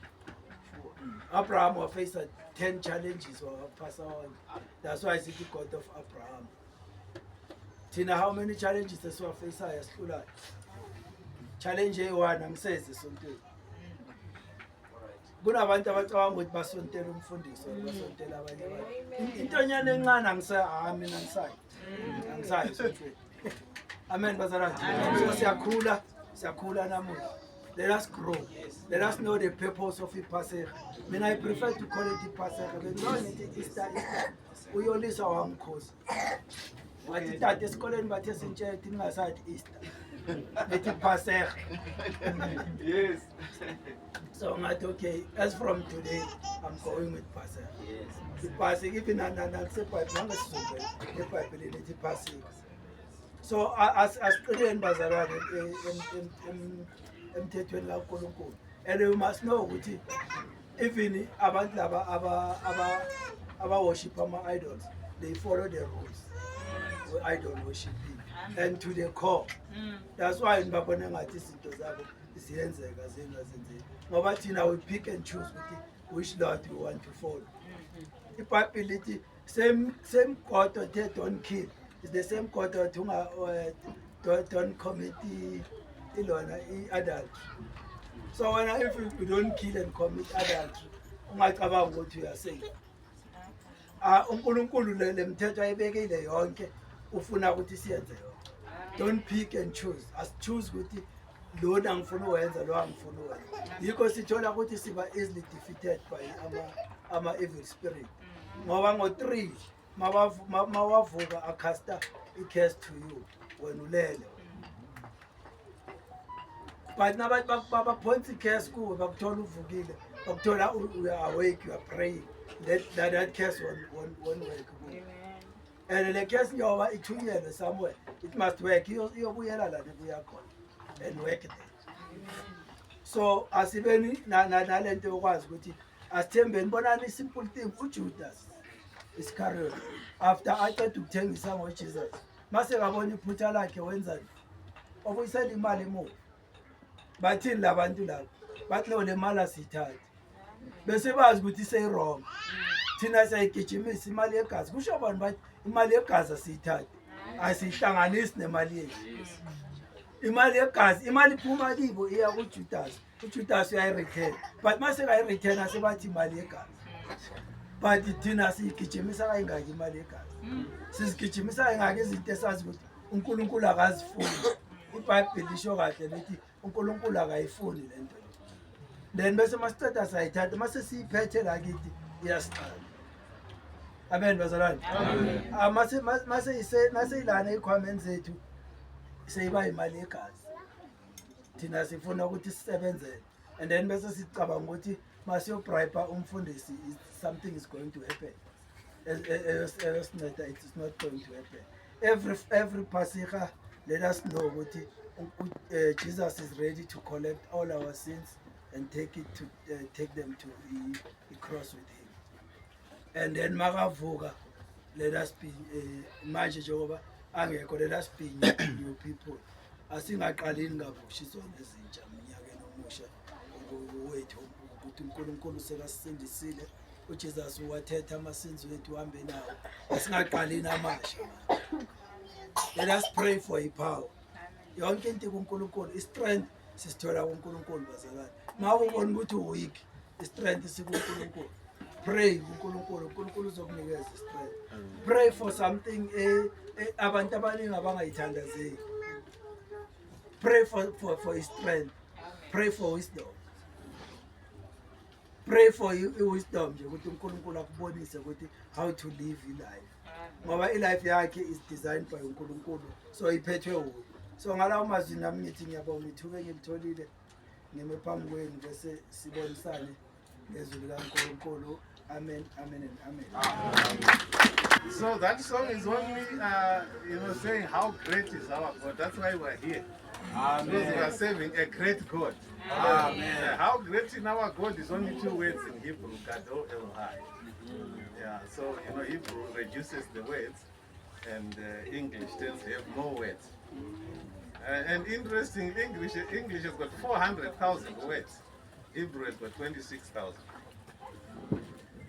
S5: Abraham was faced 10 challenges or pass on. That's why it's the God of Abraham. Tina, how many challenges does one face? Challenge A1 angiseze sontweni. Kunabantu abacabanga ukuthi basontela umfundiso basontela abanye abantu. Intonyana encane mina angisayi sontweni. Amen bazalwane. So siyakhula namuhla. Let us grow. Let us know the purpose of iPaseka. Mina I prefer to call it iPaseka. But no, it's Easter. Uyolisa wamkhosi. Wathi tata esikoleni bathe sintshela ningasathi Easter. It's iPaseka.
S1: Yes.
S5: So ngathi okay, as from today I'm going with Paseka. Yes. iPaseka even naseBhayibheli nangesizwe eBhayibhelini lithi iPaseka. So asiqineni bazalwane emthethweni kaNkulunkulu. And you must know ukuthi even abantu laba worship ama-idols, they follow the rules of idol worshiping and to the core. That's why ngibabona ngathi izinto zabo ziyenzeka zenzeka ngoba thina we pick and choose which Lord we want to follow. iBhayibheli lithi same God that don't kill is the same God that don't commit adultery. So when if we don't kill and commit adultery, ungacabanga ukuthi uyasave. uNkulunkulu lemthetho ayibekile yonke ufuna ukuthi siyenze yonke. Don't pick and choose. As choose ukuthi lona ngifuna uwenza lo angifuna uwenza. Yikho sithola ukuthi siba easily defeated by ama evil spirit. Ngoba ngo3 mawavuka acasta i-curse to you when ulele. But nabantu baphonsa i-curse kuwe bakuthola uvukile, bakuthola you are awake, you are praying. That curse won't work. And the curse njengoba ithunyelwe somewhere, it must work. Iyobuyela la nebuya khona and work there. So asibeni nalento yokwazi ukuthi asithembeni bonani simple thing uJudas Iscariot after aqeda ukuthengisa ngoJesus mase ngabona iphutha lakhe wenzani obuyisela imali emuva bathini labantu labo bathi lo le mali asithathe bese bazi ukuthi seyirong thina sayigijimisa imali yegazi kusho abantu bathi imali yegazi asiyithathe asihlanganisi nemali yethu imali yegazi imali iphuma kibo iya kuJudas uJudas uyayireturn but mase kayireturn asebathi imali yegazi but thina siyigijimisa kayingaki imali yegazi sizigijimisa kayingaki izinto esazi ukuthi uNkulunkulu akazifuni iBhayibheli lisho kahle lithi uNkulunkulu akayifuni lento then bese masiceda sayithatha mase siyiphethe la kithi iyasiqala amen bazalwane mase ilana ikhwameni zethu seyiba imali yegazi thina sifuna ukuthi sisebenzele and then bese sicabanga ukuthi masiyobribe umfundisi something is going to happen it's not going to happen every Pasika let us know ukuthi Jesus is ready to collect all our sins and take them to the cross with him and then makavuka let us be manje njengoba angekho let us be new people asingaqalini ngabusha izona ezintsha eminyakeni omusha wethu ukuthi uNkulunkulu sekasindisile uJesus wathetha amasinzi wethu uhambe nawo asingaqalini amasha let us pray for ipower yonke into kuNkulunkulu istrength sisithola kuNkulunkulu bazalwane mawubona ukuthi uweak istrength sikuNkulunkulu pray kuNkulunkulu uNkulunkulu uzokunikeza istrength pray for something abantu abaningi abangayithandazeli pray for his strength pray for wisdom pray for wisdom nje ukuthi uNkulunkulu akubonise ukuthi how to live life ngoba life yakhe is designed by uNkulunkulu so iphethwe wuye so ngalawo mazwi nami ngithi ngiyabonga ithuke ngilitholile ngime phambi kwenu bese sibonisane ngezwi likaNkulunkulu amen amen and amen.
S7: So that song is only saying how great is our God. That's why we're here. Because we are serving a great God. Amen. How great in our God is only two words in Hebrew, Gadol Elohai. Yeah, so Hebrew reduces the words and English tends to have more words. And interesting, English has got 400,000 words. Hebrew has got 26,000.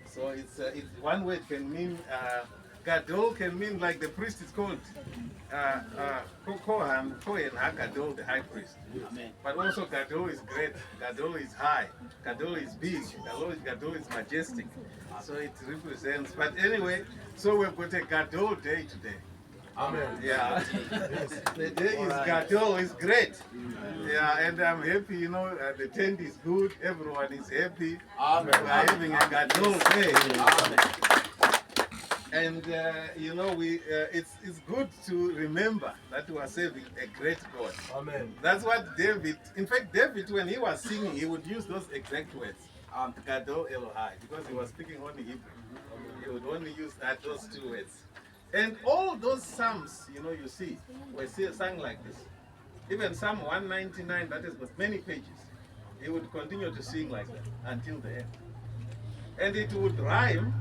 S7: So it's one word can mean Gadol can mean like the priest is called Kohen HaGadol, the high priest. Amen. But also Gadol is great, Gadol is high, Gadol is big, Gadol is majestic. So it represents. But anyway, so we've got a Gadol day today. Amen. Yeah. The day is Gadol, is great. Yeah, and I'm happy, the tent is good, everyone is happy. Amen. We're having a Gadol day. Amen. And it's good to remember that we are serving a great God. Amen. That's what David, in fact, David, when he was singing, he would use those exact words, Gadol Elohai, because he was speaking only Hebrew. He would only use those two words. And all those psalms, you see, were sung like this. Even Psalm 199, that has got many pages, he would continue to sing like that until the end. And it would rhyme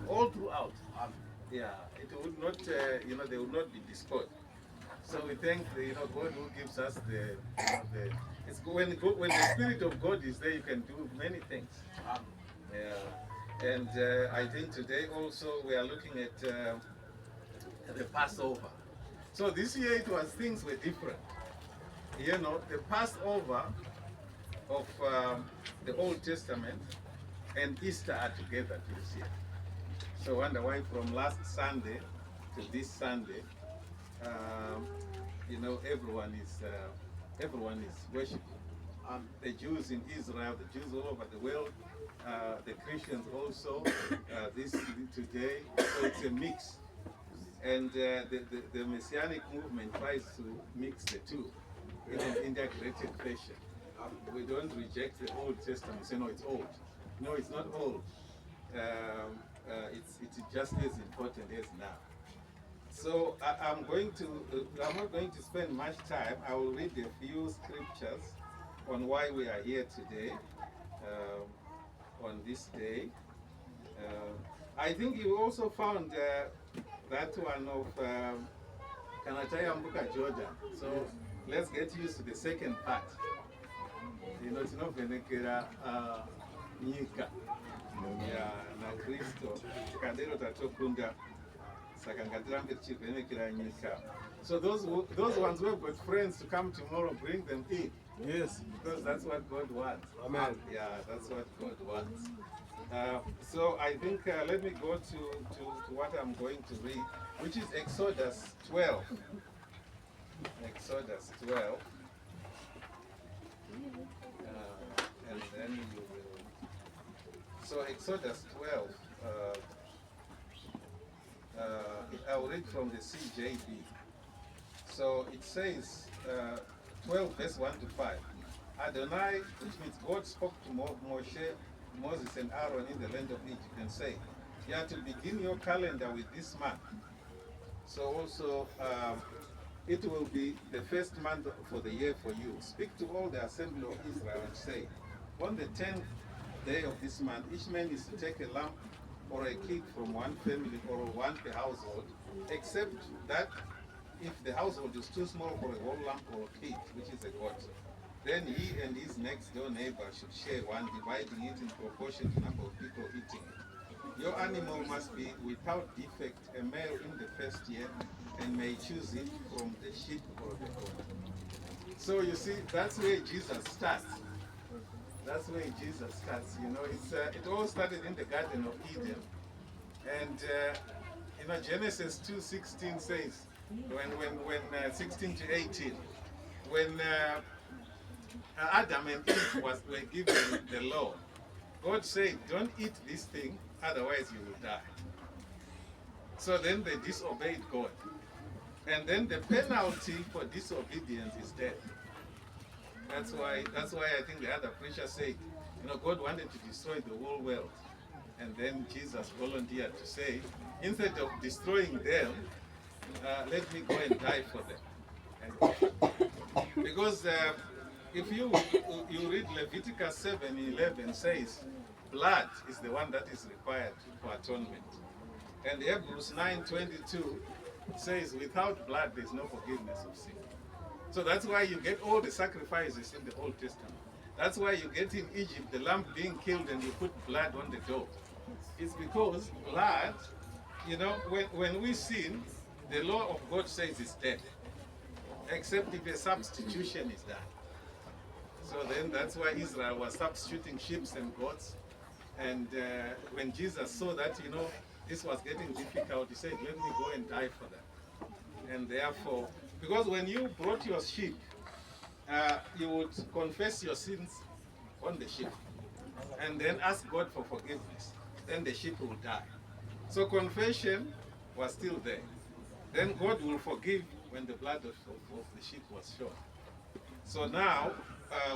S7: all throughout. Yeah, it would not, they would not be discord. So we thank God who gives us it's when the Spirit of God is there, you can do many things. Yeah. And I think today also we are looking at the Passover. So this year things were different. The Passover of the Old Testament and Easter are together this year. So I wonder why from last Sunday to this Sunday, everyone is worshiping. The Jews in Israel, the Jews all over the world, the Christians also, this today, so it's a mix. And the Messianic movement tries to mix the two in an integrated fashion. We don't reject the Old Testament, say no, it's old. No, it's not old. It's just as important as now. So I'm not going to spend much time. I will read a few scriptures on why we are here today. on this day. I think you also found that one of Kanachayambuka, Georgia. So let's get used to the second part. You know, it's not Venekera Nika. Yeah, na Kristo. Kadero tatokunda. So those ones who have got friends to come tomorrow, bring them in. Yes, because that's what God wants. Amen. Yeah, that's what God wants. So I think let me go to what I'm going to read, which is Exodus 12. Exodus 12. And then you will. So Exodus 12. I'll read from the CJB. So it says 12 verse 1 to 5. Adonai, which means God, spoke to Moses and Aaron in the land of Egypt and said, you have to begin your calendar with this month. So also it will be the first month for the year for you. Speak to all the assembly of Israel and say, on the 10th day of this month, each man is to take a lamb or a kid from one family or one per household, except that if the household is too small for a whole lamb or a kid, which is a goat, then he and his next door neighbor should share one, dividing it in proportion to the number of people eating it. Your animal must be without defect, a male in the first year, and may choose it from the sheep or the goat. So you see, that's where Jesus starts. That's where Jesus starts. You know, it all started in the Garden of Eden, and you know, Genesis 2:16 says, when 16 to 18, when Adam and Eve were given the law, God said, "Don't eat this thing, otherwise you will die." So then they disobeyed God, and then the penalty for disobedience is death. That's why I think the other preacher said, you know, God wanted to destroy the whole world. And then Jesus volunteered to say, instead of destroying them, let me go and die for them. And because if you read Leviticus 7:11 says, blood is the one that is required for atonement. And Hebrews 9:22 says, without blood there's no forgiveness of sin. So that's why you get all the sacrifices in the Old Testament. That's why you get in Egypt the lamb being killed and you put blood on the door. It's because blood, you know, when we sin, the law of God says it's dead, except if a substitution is done. So then that's why Israel was substituting sheep and goats. And when Jesus saw that, you know, this was getting difficult, he said, let me go and die for them. And therefore, because when you brought your sheep, you would confess your sins on the sheep and then ask God for forgiveness. Then the sheep will die. So confession was still there. Then God will forgive when the blood of the sheep was shown. So now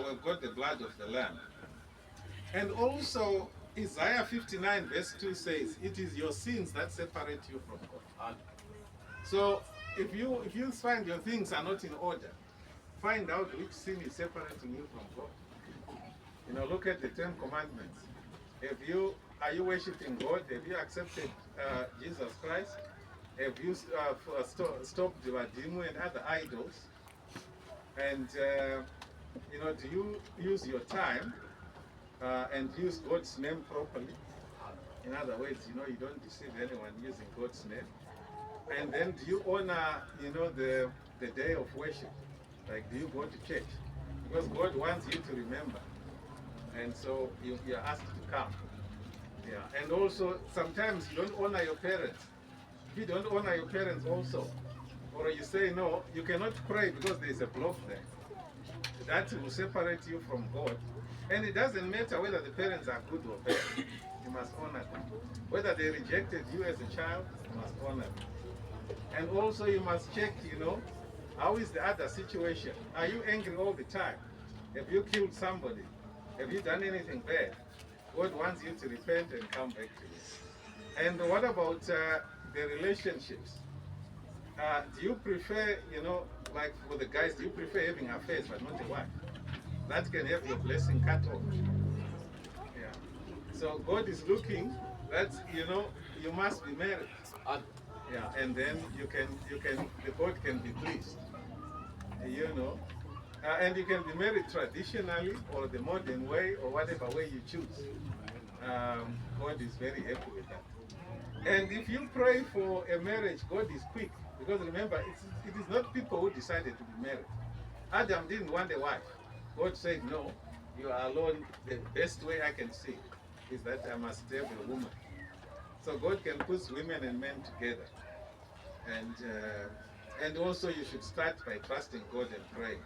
S7: we've got the blood of the lamb. And also Isaiah 59 verse 2 says, it is your sins that separate you from God. So if you find your things are not in order, find out which sin is separating you from God. You know, look at the 10 commandments. Are you worshiping God? Have you accepted Jesus Christ? Have you stopped Wadimu and other idols? And you know, do you use your time and use God's name properly? In other words, you know, you don't deceive anyone using God's name. And then do you honor, you know, the day of worship? Like, do you go to church? Because God wants you to remember. And so you're asked to come. Yeah. And also, sometimes you don't honor your parents. If you don't honor your parents also, or you say no, you cannot pray because there is a block there. That will separate you from God. And it doesn't matter whether the parents are good or bad. You must honor them. Whether they rejected you as a child, you must honor them. And also you must check, you know, how is the other situation? Are you angry all the time? Have you killed somebody? Have you done anything bad? God wants you to repent and come back to Him. And what about the relationships? Do you prefer, you know, like for the guys, do you prefer having affairs but not a wife? That can have your blessing cut off. Yeah. So God is looking that, you know, you must be married. Yeah, and then the God can be pleased. You know, and you can be married traditionally or the modern way or whatever way you choose. God is very happy with that. And if you pray for a marriage, God is quick. Because remember, it is not people who decided to be married. Adam didn't want a wife. God said, no, you are alone. The best way I can see is that I must have a woman. So God can put women and men together. And also you should start by trusting God and praying.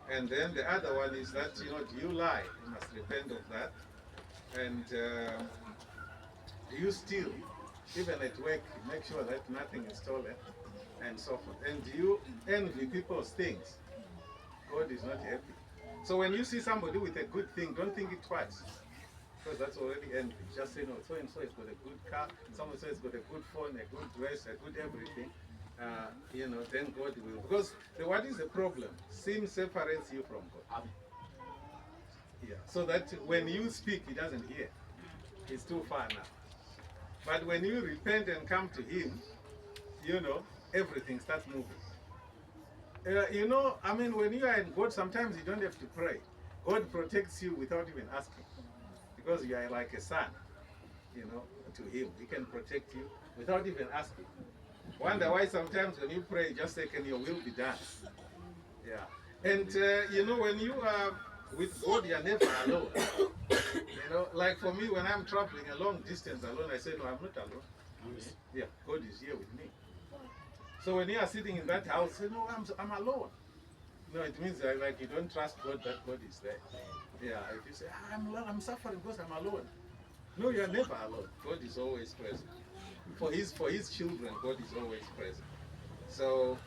S7: And then the other one is that, you know, do you lie? You must repent of that. And do you steal? Even at work, make sure that nothing is stolen and so forth. And do you envy people's things? God is not happy. So when you see somebody with a good thing, don't think it twice. Because that's already envy. Just say, no, so-and-so has got a good car, someone so has got a good phone, a good dress, a good everything. You know, then God will. Because what is the problem? Sin separates you from God. Yeah. So that when you speak, he doesn't hear. It's too far now. But when you repent and come to him, you know, everything starts moving. You know, I mean, when you are in God, sometimes you don't have to pray. God protects you without even asking. Because you are like a son, you know, to him. He can protect you without even asking. Wonder why sometimes when you pray, just say, can your will be done? Yeah. And, you know, when you are with God, you are never alone. You know, like for me, when I'm traveling a long distance alone, I say, no, I'm not alone. Yeah, God is here with me. So when you are sitting in that house, say, no, I'm alone. No, it means that, like, you don't trust God that God is there. Yeah, if you say, I'm suffering because I'm alone. No, you're never alone. God is always present. For his children, God is always present. So,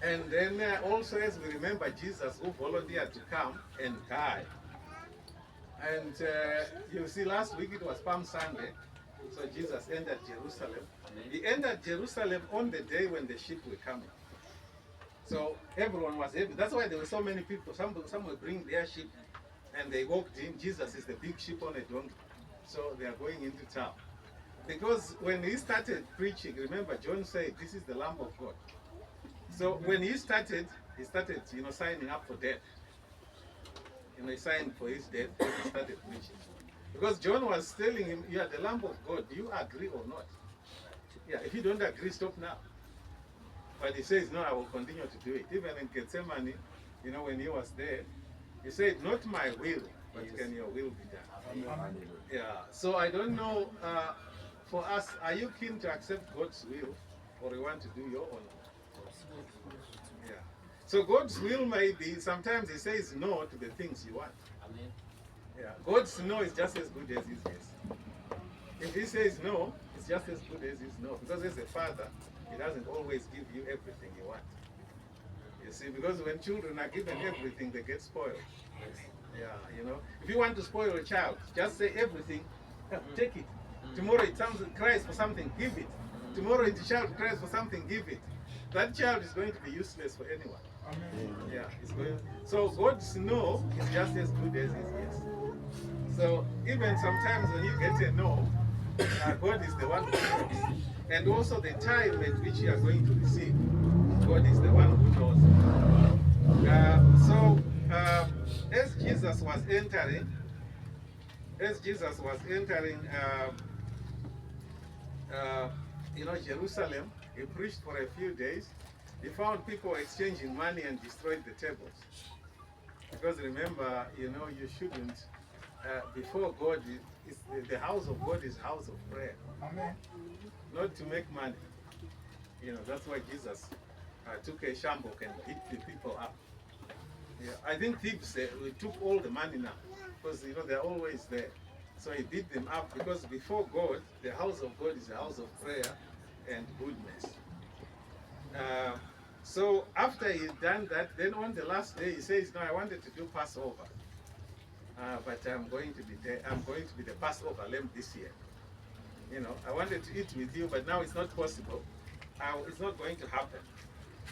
S7: and then also as we remember Jesus who volunteered to come and die. And you see, last week it was Palm Sunday, so Jesus entered Jerusalem. He entered Jerusalem on the day when the sheep were coming. So everyone was happy. That's why there were so many people. Some would bring their sheep and they walked in. Jesus is the big sheep on a donkey. So they are going into town. Because when he started preaching, remember John said, this is the Lamb of God. So when he started, you know, signing up for death. You know, he signed for his death and he started preaching. Because John was telling him, you are the Lamb of God. Do you agree or not? Yeah, if you don't agree, stop now. But he says, no, I will continue to do it. Even in Gethsemane, you know, when he was there, he said, not my will, but can your will be done? Yeah, so I don't know, for us, are you keen to accept God's will, or you want to do your own? Yeah. So God's will may be, sometimes he says no to the things you want. Yeah, God's no is just as good as his yes. If he says no, it's just as good as his no. Because as a father, he doesn't always give you everything you want. You see, because when children are given everything, they get spoiled. Yeah, you know. If you want to spoil a child, just say everything, take it. Tomorrow it cries for something, give it. Tomorrow the child cries for something, give it. That child is going to be useless for anyone. Yeah, it's going. So God's no is just as good as his yes. So even sometimes when you get a no, God is the one who knows. And also the time at which you are going to receive, God is the one who knows. As Jesus was entering, you know, Jerusalem, he preached for a few days. He found people exchanging money and destroyed the tables. Because remember, you know, you shouldn't, before God, the house of God is house of prayer.
S5: Amen.
S7: Not to make money. You know, that's why Jesus took a shambok and hit the people up. Yeah, I think thieves we took all the money now, because you know they're always there. So he beat them up because before God, the house of God is a house of prayer and goodness. So after he'd done that, then on the last day he says, "No, I wanted to do Passover, but I'm going to be the Passover lamb this year. You know, I wanted to eat with you, but now it's not possible. It's not going to happen."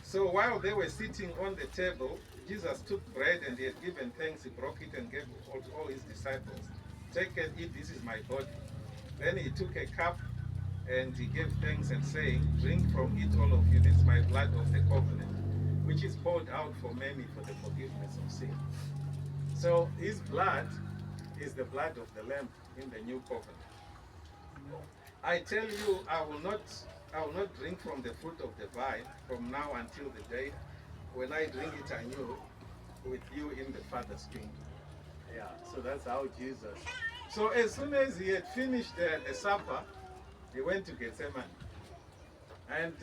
S7: So while they were sitting on the table, Jesus took bread and he had given thanks. He broke it and gave it to all his disciples. take and eat, this is my body. Then he took a cup and he gave thanks and saying, drink from it all of you, this is my blood of the covenant, which is poured out for many for the forgiveness of sin. So his blood is the blood of the Lamb in the new covenant. I tell you, I will not drink from the fruit of the vine from now until the day when I drink it anew with you in the Father's kingdom. Yeah, so that's how Jesus. So as soon as he had finished the supper, he went to Gethsemane. And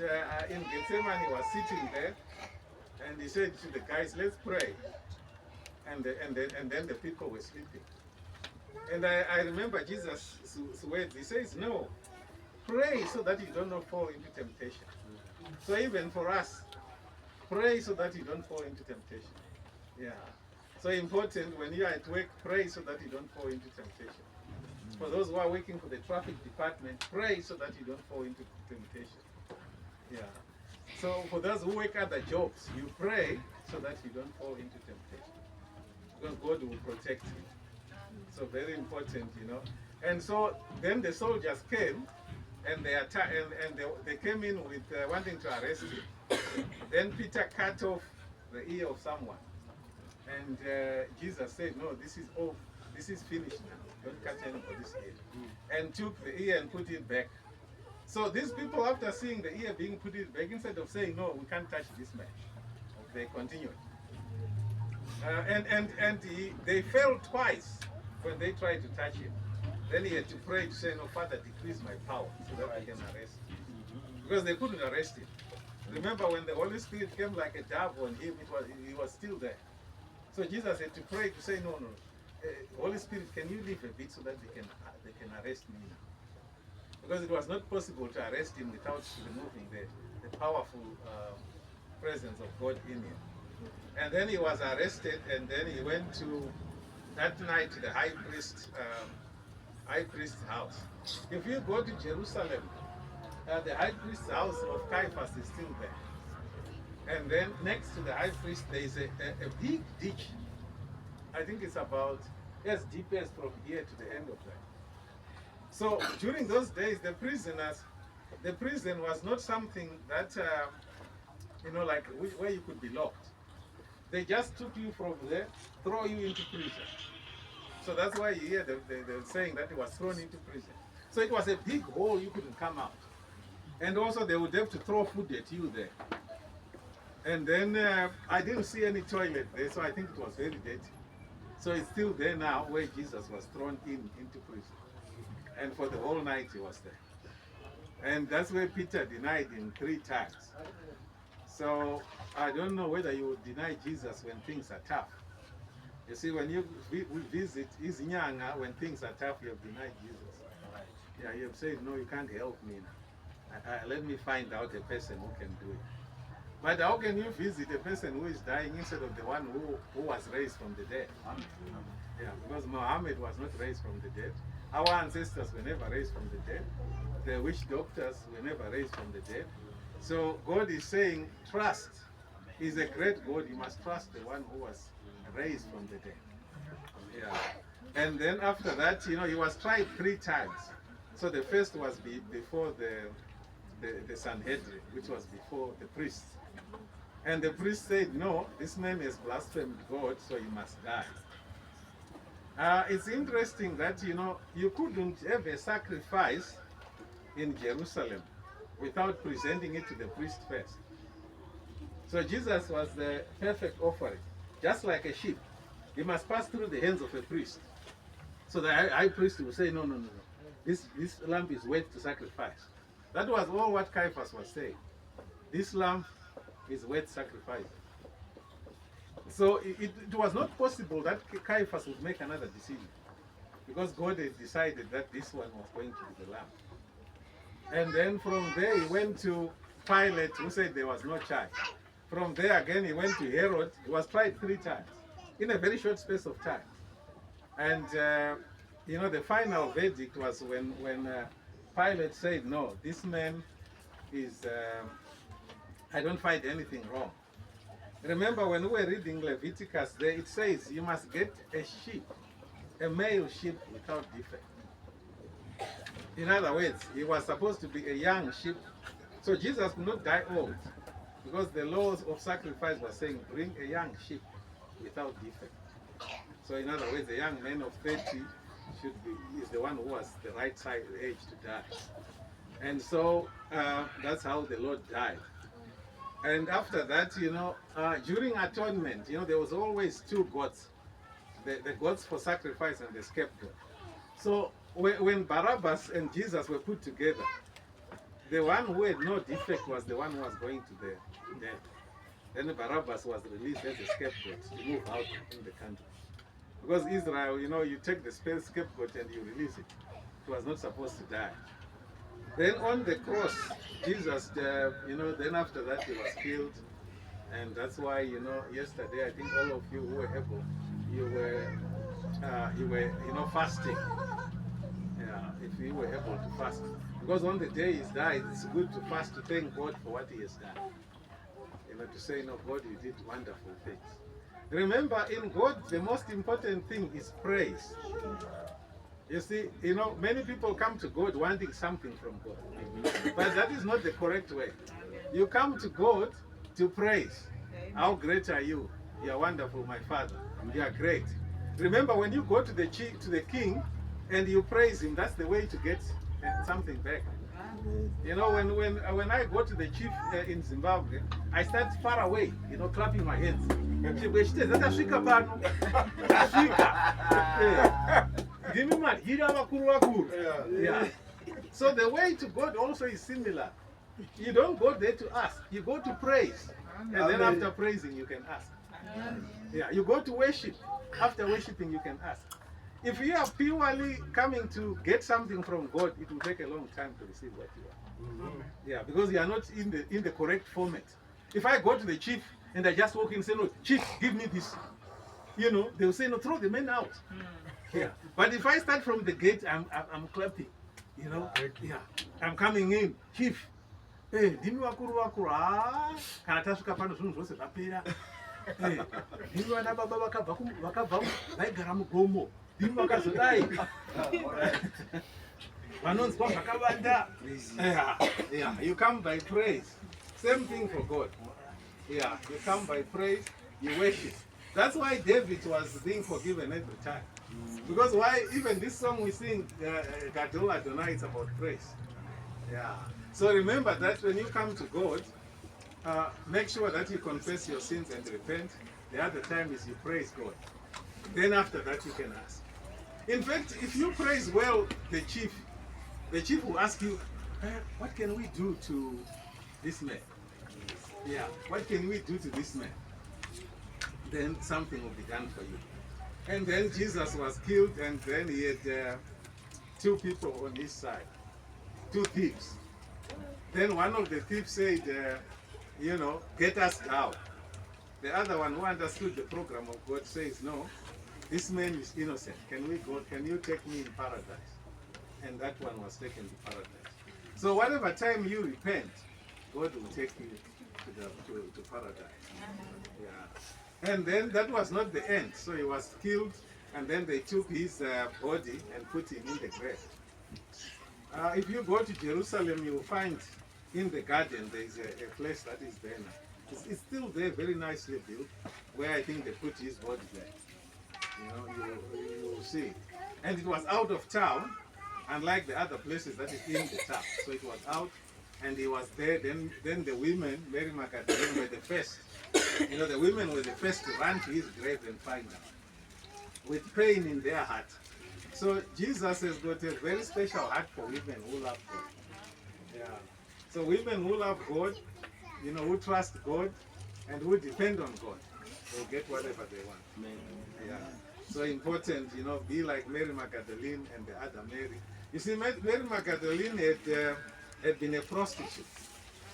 S7: in Gethsemane, he was sitting there, and he said to the guys, let's pray. And then the people were sleeping. And I remember Jesus' words. He says, no, pray so that you don't fall into temptation. So even for us, pray so that you don't fall into temptation. Yeah. So important when you are at work, pray so that you don't fall into temptation. For those who are working for the traffic department, pray so that you don't fall into temptation. Yeah. So for those who work other jobs, you pray so that you don't fall into temptation. Because God will protect you. So very important, you know. And so then the soldiers came and they came in with wanting to arrest him. Then Peter cut off the ear of someone. And Jesus said, no, this is off. This is finished now. Don't cut anybody's ear. And took the ear and put it back. So these people, after seeing the ear being put it back, instead of saying, no, we can't touch this man, they continued. They fell twice when they tried to touch him. Then he had to pray to say, no, Father, decrease my power so that I can arrest him. Because they couldn't arrest him. Remember when the Holy Spirit came like a dove on him, he was still there. So Jesus had to pray to say, no, Holy Spirit, can you leave a bit so that they can arrest me now? Because it was not possible to arrest him without removing the powerful presence of God in him. And then he was arrested, and then he went to, that night, to the high priest's house. If you go to Jerusalem, the high priest's house of Caiaphas is still there. And then next to the high priest, there is a big ditch. I think it's about as deep as from here to the end of that. So during those days, the prison was not something that, like where you could be locked. They just took you from there, throw you into prison. So that's why you hear the saying that it was thrown into prison. So it was a big hole, you couldn't come out. And also they would have to throw food at you there. And then I didn't see any toilet there, so I think it was very dirty. So it's still there now where Jesus was thrown into prison. And for the whole night he was there. And that's where Peter denied him 3 times. So I don't know whether you would deny Jesus when things are tough. You see, when we visit Izinyanga, when things are tough, you have denied Jesus. Yeah, you have said, no, you can't help me now. Let me find out a person who can do it. But how can you visit a person who is dying instead of the one who was raised from the dead? Yeah, because Muhammad was not raised from the dead. Our ancestors were never raised from the dead. The witch doctors were never raised from the dead. So God is saying, trust. He's a great God. You must trust the one who was raised from the dead. Yeah. And then after that, he was tried 3 times. So the first was before the Sanhedrin, which was before the priests. And the priest said, no, this man has blasphemed God, so he must die. It's interesting that, you couldn't have a sacrifice in Jerusalem without presenting it to the priest first. So Jesus was the perfect offering. Just like a sheep, he must pass through the hands of a priest. So the high priest will say, no. This lamb is worth to sacrifice. That was all what Caiaphas was saying. This lamb is worth sacrificing. So it was not possible that Caiaphas would make another decision, because God had decided that this one was going to be the lamb. And then from there he went to Pilate, who said there was no charge. From there again he went to Herod. He was tried 3 times in a very short space of time. And the final verdict was when Pilate said, no, this man is, I don't find anything wrong. Remember when we were reading Leviticus there, it says you must get a sheep, a male sheep without defect. In other words, he was supposed to be a young sheep. So Jesus could not die old, because the laws of sacrifice were saying, bring a young sheep without defect. So in other words, a young man of 30 is the one who was the right side age to die. And so that's how the Lord died. And after that, during atonement, there was always two goats, the goats for sacrifice and the scapegoat. So when Barabbas and Jesus were put together, the one who had no defect was the one who was going to the death. Then Barabbas was released as a scapegoat to move out in the country. Because Israel, you take the scapegoat and you release it. It was not supposed to die. Then on the cross, Jesus, then after that he was killed. And that's why, yesterday, I think all of you who were able, you were fasting. Yeah, if you were able to fast. Because on the day he died, it's good to fast to thank God for what he has done. To say, God, you did wonderful things. Remember, in God, the most important thing is praise. You see, many people come to God wanting something from God. But that is not the correct way. You come to God to praise. How great are you? You are wonderful, my Father. You are great. Remember, when you go to the king and you praise him, that's the way to get something back. When I go to the chief in Zimbabwe, I start far away, clapping my hands. Give me money. Yeah. So the way to God also is similar. You don't go there to ask. You go to praise. And then after praising, you can ask. Yeah. You go to worship. After worshiping, you can ask. If you are purely coming to get something from God, it will take a long time to receive what you want. Yeah, because you are not in the correct format. If I go to the chief and I just walk in and say, no, chief, give me this. They will say, no, throw the men out. Yeah. But if I start from the gate, I'm clapping. Yeah. I'm coming in, chief. Hey, dimi wakuru. Kana tasuka pano zvinhu zvose zvapera. Hey, dimi vana baba vakabva vaigara mugomo. Dimi vakazodai. Vanonzwa zvakawanda. Yeah. You come by praise. Same thing for God. Yeah. You come by praise, you worship. That's why David was being forgiven every time. Because why even this song we sing, Gadol Adonai, it's about praise. Yeah. So remember that when you come to God, make sure that you confess your sins and repent. The other time is you praise God. Then after that you can ask. In fact, if you praise well the chief will ask you, what can we do to this man? Yeah, what can we do to this man? Then something will be done for you. And then Jesus was killed, and then he had two people on his side, two thieves. Then one of the thieves said, get us out. The other one who understood the program of God says, no, this man is innocent. Can we go? Can you take me in paradise? And that one was taken to paradise. So whatever time you repent, God will take you to paradise. Yeah. And then that was not the end. So he was killed, and then they took his body and put him in the grave. If you go to Jerusalem, you will find in the garden there is a place that is there now. It's still there, very nicely built, where I think they put his body there. You will see it. And it was out of town, unlike the other places that is in the town. So it was out, and he was there. Then the women, Mary Magdalene, were the first. The women were the first to run to his grave and find him, with pain in their heart. So Jesus has got a very special heart for women who love God. Yeah. So women who love God, who trust God, and who depend on God, will get whatever they want. Amen. Yeah. So important, be like Mary Magdalene and the other Mary. You see, Mary Magdalene had been a prostitute,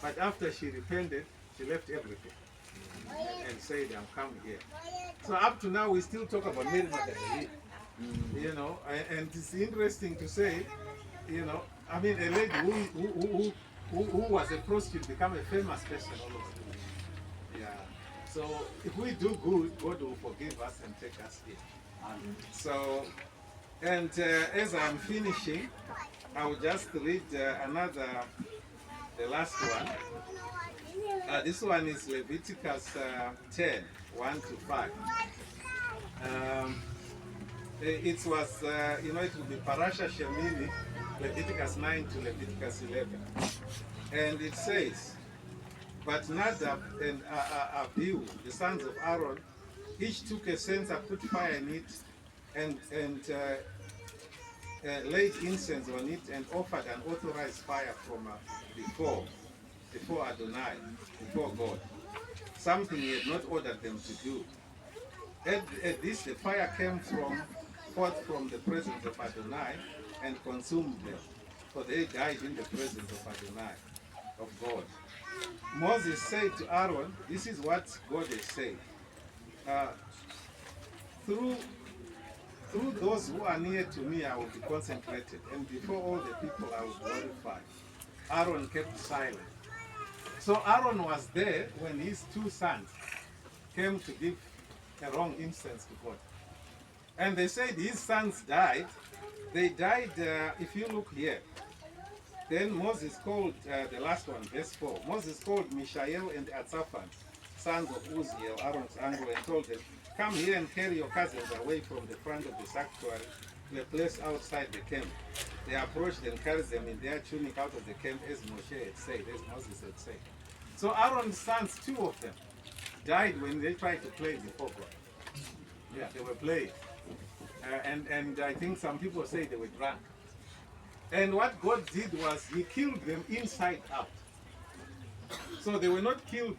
S7: but after she repented, she left everything and said, I'm coming here. So up to now, we still talk about Mary Magdalene. And it's interesting to say, a lady who was a prostitute become a famous person all over the world. Yeah. So if we do good, God will forgive us and take us in. So And as I'm finishing, I'll just read the last one. This one is Leviticus 10, 1 to 5. It was, it will be Parasha Shemini, Leviticus 9 to Leviticus 11. And it says, but Nadab and Abihu, the sons of Aaron, each took a censer, put fire in it, and laid incense on it, and offered an authorized fire from before Adonai, before God, something he had not ordered them to do. At this, the fire came forth from the presence of Adonai and consumed them, for they died in the presence of Adonai, of God. Moses said to Aaron, this is what God has said. Through those who are near to me, I will be consecrated, and before all the people I will glorify. Aaron kept silent. So Aaron was there when his two sons came to give a wrong incense to God. And they said his sons died. They died, if you look here, then Moses called, the last one, verse 4, Moses called Mishael and Atzaphan, sons of Uzziel, Aaron's uncle, and told them, come here and carry your cousins away from the front of the sanctuary to a place outside the camp. They approached and carried them in their tunic out of the camp as Moshe had said, as Moses had said. So Aaron's sons, two of them, died when they tried to play before God. Yeah, they were playing. And I think some people say they were drunk. And what God did was he killed them inside out. So they were not killed,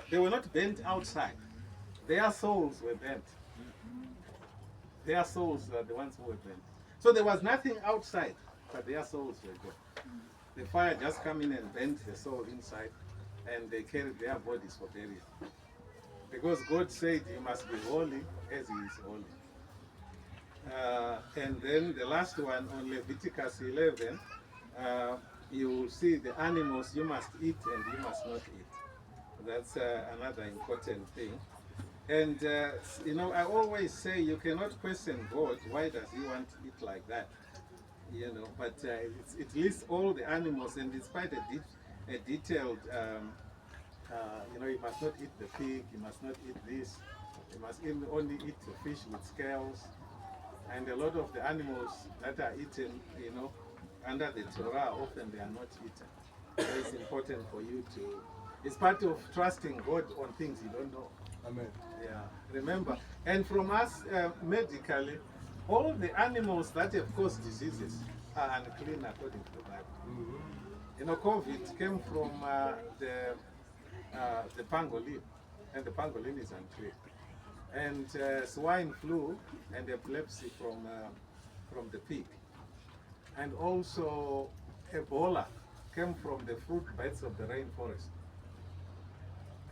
S7: they were not burnt outside. Their souls were burnt. Their souls are the ones who were burnt. So there was nothing outside, but their souls were gone. The fire just came in and burnt the soul inside, and they carried their bodies for burial. Because God said you must be holy as he is holy. And then the last one on Leviticus 11, you will see the animals you must eat and you must not eat. That's another important thing. And I always say you cannot question God, why does he want it like that? But it lists all the animals, and it's quite a detailed, you must not eat the pig, you must not eat this, you must only eat the fish with scales. And a lot of the animals that are eaten, under the Torah, often they are not eaten. So it's important for you it's part of trusting God on things you don't know.
S4: Amen.
S7: Yeah, remember. And from us, medically, all the animals that have caused diseases are unclean according to the Bible. COVID came from the pangolin, and the pangolin is unclean. And swine flu and epilepsy from the pig. And also Ebola came from the fruit beds of the rainforest,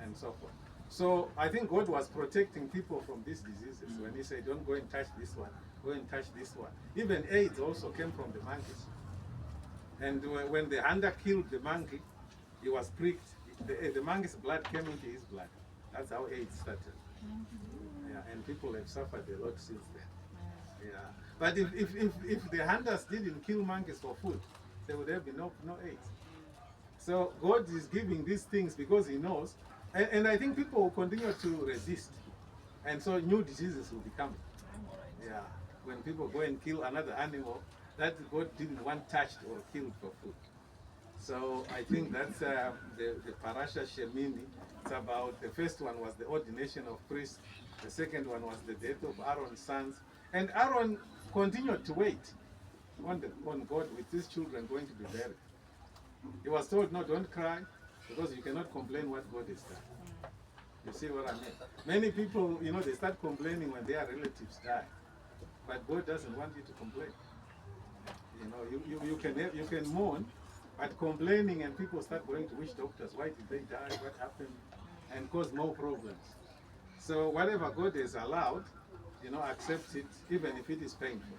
S7: and so forth. So I think God was protecting people from these diseases when he said, don't go and touch this one, go and touch this one. Even AIDS also came from the monkeys. And when the hunter killed the monkey, he was pricked. The monkey's blood came into his blood. That's how AIDS started. Yeah, and people have suffered a lot since then. Yeah, but if the hunters didn't kill monkeys for food, there would have been no AIDS. So God is giving these things because he knows, and I think people will continue to resist, and so new diseases will be coming. Yeah, when people go and kill another animal that God didn't want touched or killed for food. So I think that's the Parasha Shemini. It's about, the first one was the ordination of priests. The second one was the death of Aaron's sons. And Aaron continued to wait on God with his children going to be buried. He was told, no, don't cry, because you cannot complain what God has done. You see what I mean? Many people, they start complaining when their relatives die. But God doesn't want you to complain. You can mourn, but complaining, and people start going to witch doctors. Why did they die? What happened? And cause more problems. So whatever God has allowed, accept it, even if it is painful.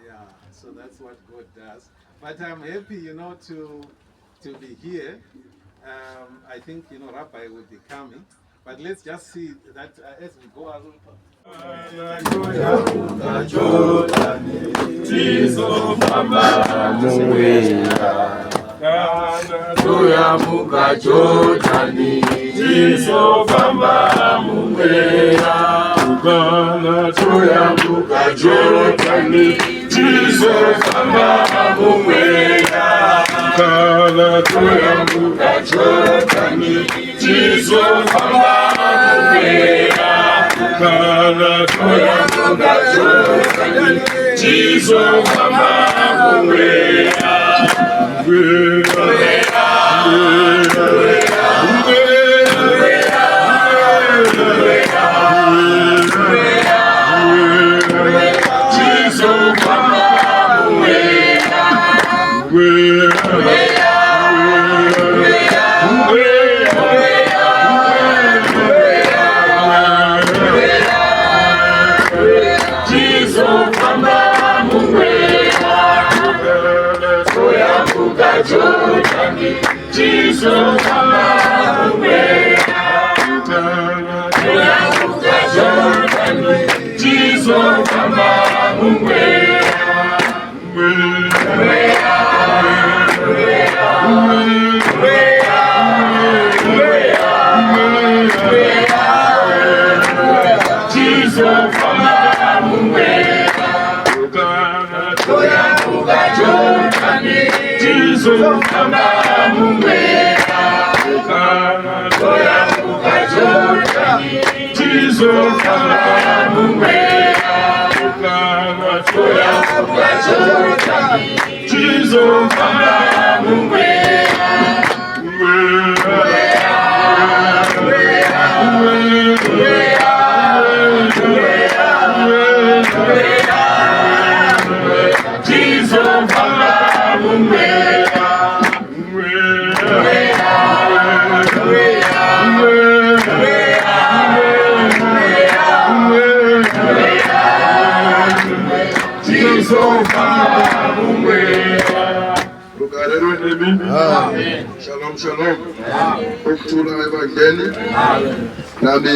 S7: Yeah, so that's what God does. But I'm happy, to be here. I think, Rabbi will be coming. But let's just see that as we go out.
S4: Toyamuka Jordani, Jiso Famba Mumwea. Ugana Toyamuka Jordani, Jiso Famba Mumwea. Ugana Toyamuka Jordani, Jiso Famba Mumwea. Ugana Toyamuka Jordani, Jiso Famba Mumwea.
S2: Shalom, shalom. Ukuthula ebandleni. Nami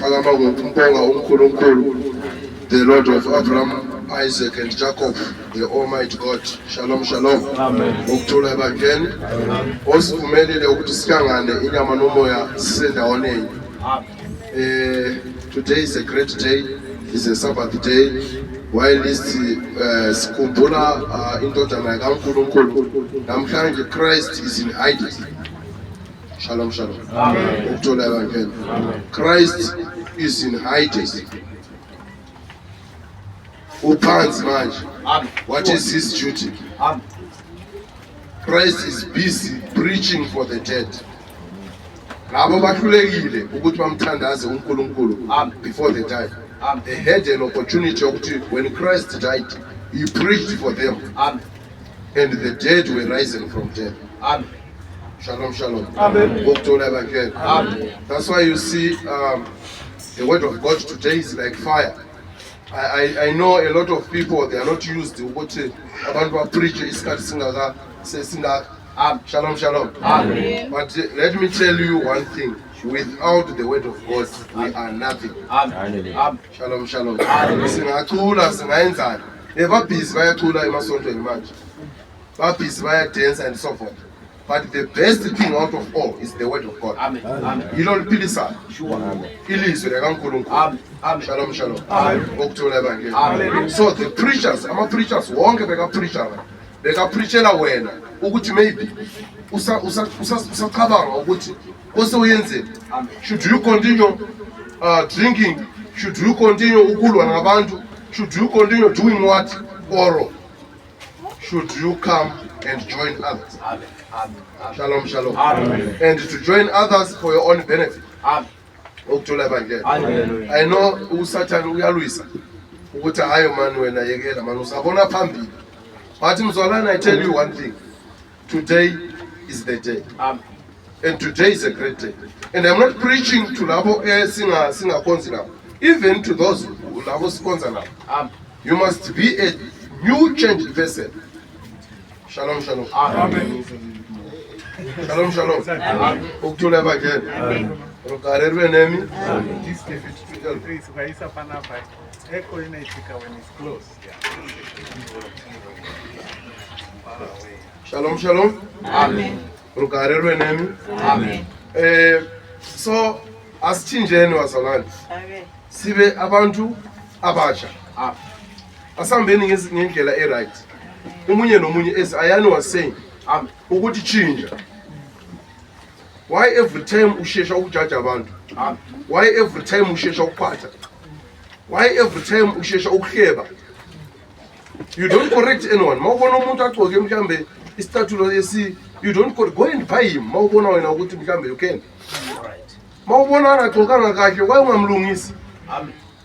S2: phakama ngokumbonga uNkulunkulu, the Lord of Abraham, Isaac and Jacob, the Almighty God. Shalom, shalom. Ukuthula ebandleni. Osivumelile ukuthi sihlangane inyama nomoya sisendawonye. Today is a great day. It's a Sabbath day. While sikhumbula indodana kaNkulunkulu, namhlanje Christ is in hiding. Shalom, shalom. Ukuthula ebandleni. Christ is in hiding. Uphansi manje. What is his duty? Christ is busy preaching for the dead. Labo bahlulekile ukuthi bamthandaze uNkulunkulu before they die. They had an opportunity when Christ died, he preached for them. And the dead were rising from death. Shalom, shalom. That's why you see the word of God today is like fire. I know a lot of people, they are not used to what abantu preach isikhathi singaka. Shalom, shalom. But let me tell you one thing. Without the word of God, we are nothing. Shalom, shalom. Singathula, singayenzani. Babhizi bayathula emasontweni manje. Babhizi bayadance and so forth. But the best thing out of all is the word of God. Yilo liphilisayo. Ilizwi likaNkulunkulu. Shalom, shalom. Ukuthula ebandleni. So the preachers, ama-preachers wonke bekapreachela wena ukuthi maybe usacabanga ukuthi osewuyenzeni. Should you continue drinking? Should you continue ukulwa nabantu? Should you continue doing what? Or should you come and join others? Shalom, shalom. And to join others for your own benefit. I know uSatan uyalwisa ukuthi hayo man wena yekela man usabona phambili. But mzalwane, I tell you one thing. Today is the day. And today is a great day. And I'm not preaching to labo singa konzila. Even to those who labo sikonza. You must be a new changed vessel. Shalom, shalom. Amen. Shalom, shalom. Rukarerwe nemi.
S7: This give it to LP, so I isa panapa. Echo in Africa when it's close. Far away.
S2: Shalom, shalom.
S8: Amen.
S2: Rukarerwe nemi.
S8: Amen.
S2: So asichinjeni wazalwane.
S8: Amen.
S2: Sibe abantu abatsha. Asambeni ngendlela right. Umunye nomunye as Ayani was saying, ukuthi chinja. Why every time ushesha ukujudge abantu? Why every time ushesha ukuphatha? Why every time ushesha ukuhleba? You don't correct anyone. Mawubona umuntu agcoke mhlambe istatulo esi, you don't go and buy him. Mawubona wena ukuthi mhlambe you can. Mawubona agcokanga kahle, why ungamlungisi?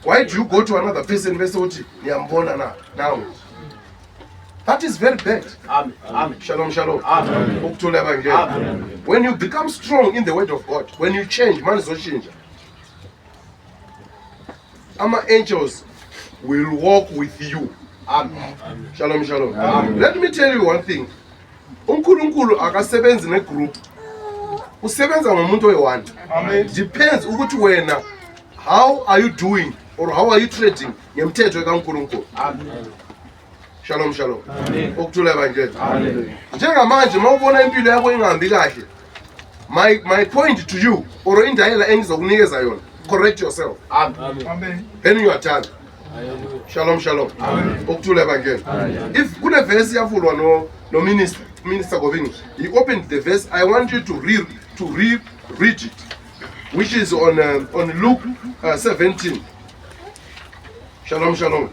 S2: Why do you go to another person bese uthi niyambona na now? That is very bad.
S4: Amen.
S2: Shalom, shalom.
S4: Amen.
S2: Ukuthula evangeli. When you become strong in the word of God, when you change, man izoshintsha. Ama angels will walk with you.
S4: Amen.
S2: Shalom, shalom. Let me tell you one thing. uNkulunkulu akasebenzi negroup. Usebenza ngomuntu oyi-one. Amen. Depends ukuthi wena how are you doing or how are you trading ngemthetho kaNkulunkulu.
S4: Amen.
S2: Shalom, shalom. Ukuthula evangeli. Njengamanje mawubona impilo yakho ingahambi kahle, my point to you or indayela engizokunikeza yona, correct yourself.
S4: Amen.
S2: Then you are done. Shalom, shalom. Ukuthula evangeli. If kune verse yavulwa no minister Govingi, he opened the verse. I want you to read it, which is on Luke 17. Shalom, shalom.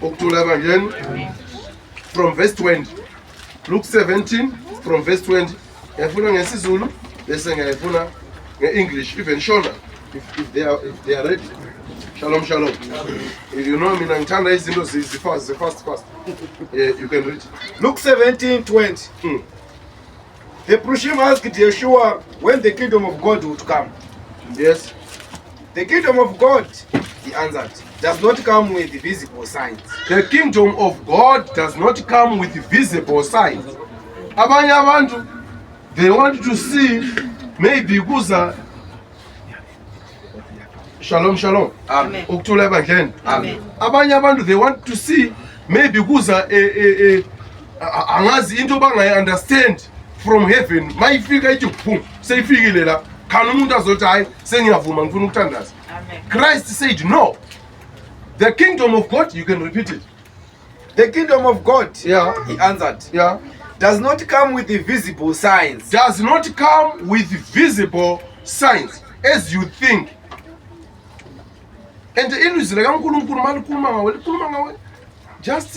S2: Ukuthula evangeli. From verse 20. Luke 17 from verse 20. Ngiyafuna ngesizulu bese ngiyafuna nge-English, even Shona, if they are ready. Shalom, shalom. You know mina ngithanda izinto fast. Yeah, you can read.
S4: Luke 17:20. The Prushim asked Yeshua when the kingdom of God would come.
S2: Yes.
S4: The kingdom of God, he answered, does not come with visible signs.
S2: The kingdom of God does not come with visible signs. Abanye abantu, they want to see maybe kuza. Shalom, shalom.
S8: Amen.
S2: Ukuthula evangeli.
S8: Amen.
S2: Abanye abantu, they want to see maybe kuza angazi into bangayi-understand from heaven. Mayifika ithi boom, seyifikile la. Khona umuntu azothi hayi sengiyavuma ngifuna ukuthandaza.
S8: Amen.
S2: Christ said no. The kingdom of God, you can repeat it.
S4: The kingdom of God,
S2: Yeah.
S4: he answered,
S2: Yeah.
S4: does not come with the visible signs.
S2: Does not come with visible signs as you think. And the ilizwi likaNkulunkulu malikhuluma ngawe likhuluma ngawe just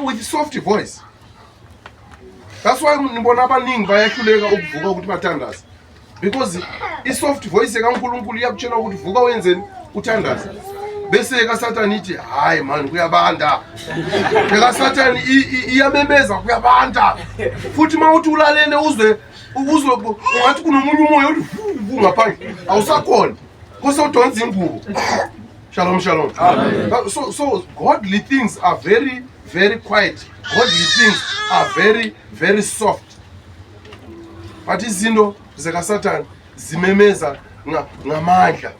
S2: with soft voice. That's why nibona abaningi bayahluleka ukuvuka ukuthi bathandaze, because i-soft voice kaNkulunkulu iyakutshela ukuthi vuka wenzeni uthandaze. Bese kaSathane ithi hayi man kuyabanda. kaSathane iyamemeza kuyabanda. Futhi mawuthi ulalele uzwe ungathi kunomunye umoya othi ngaphandle awusakhona. Kose udonsa ingubo. Shalom, shalom. Amen. So godly things are very, very quiet. Godly things are very, very soft. But izinto zikaSathane zimemeza ngamandla.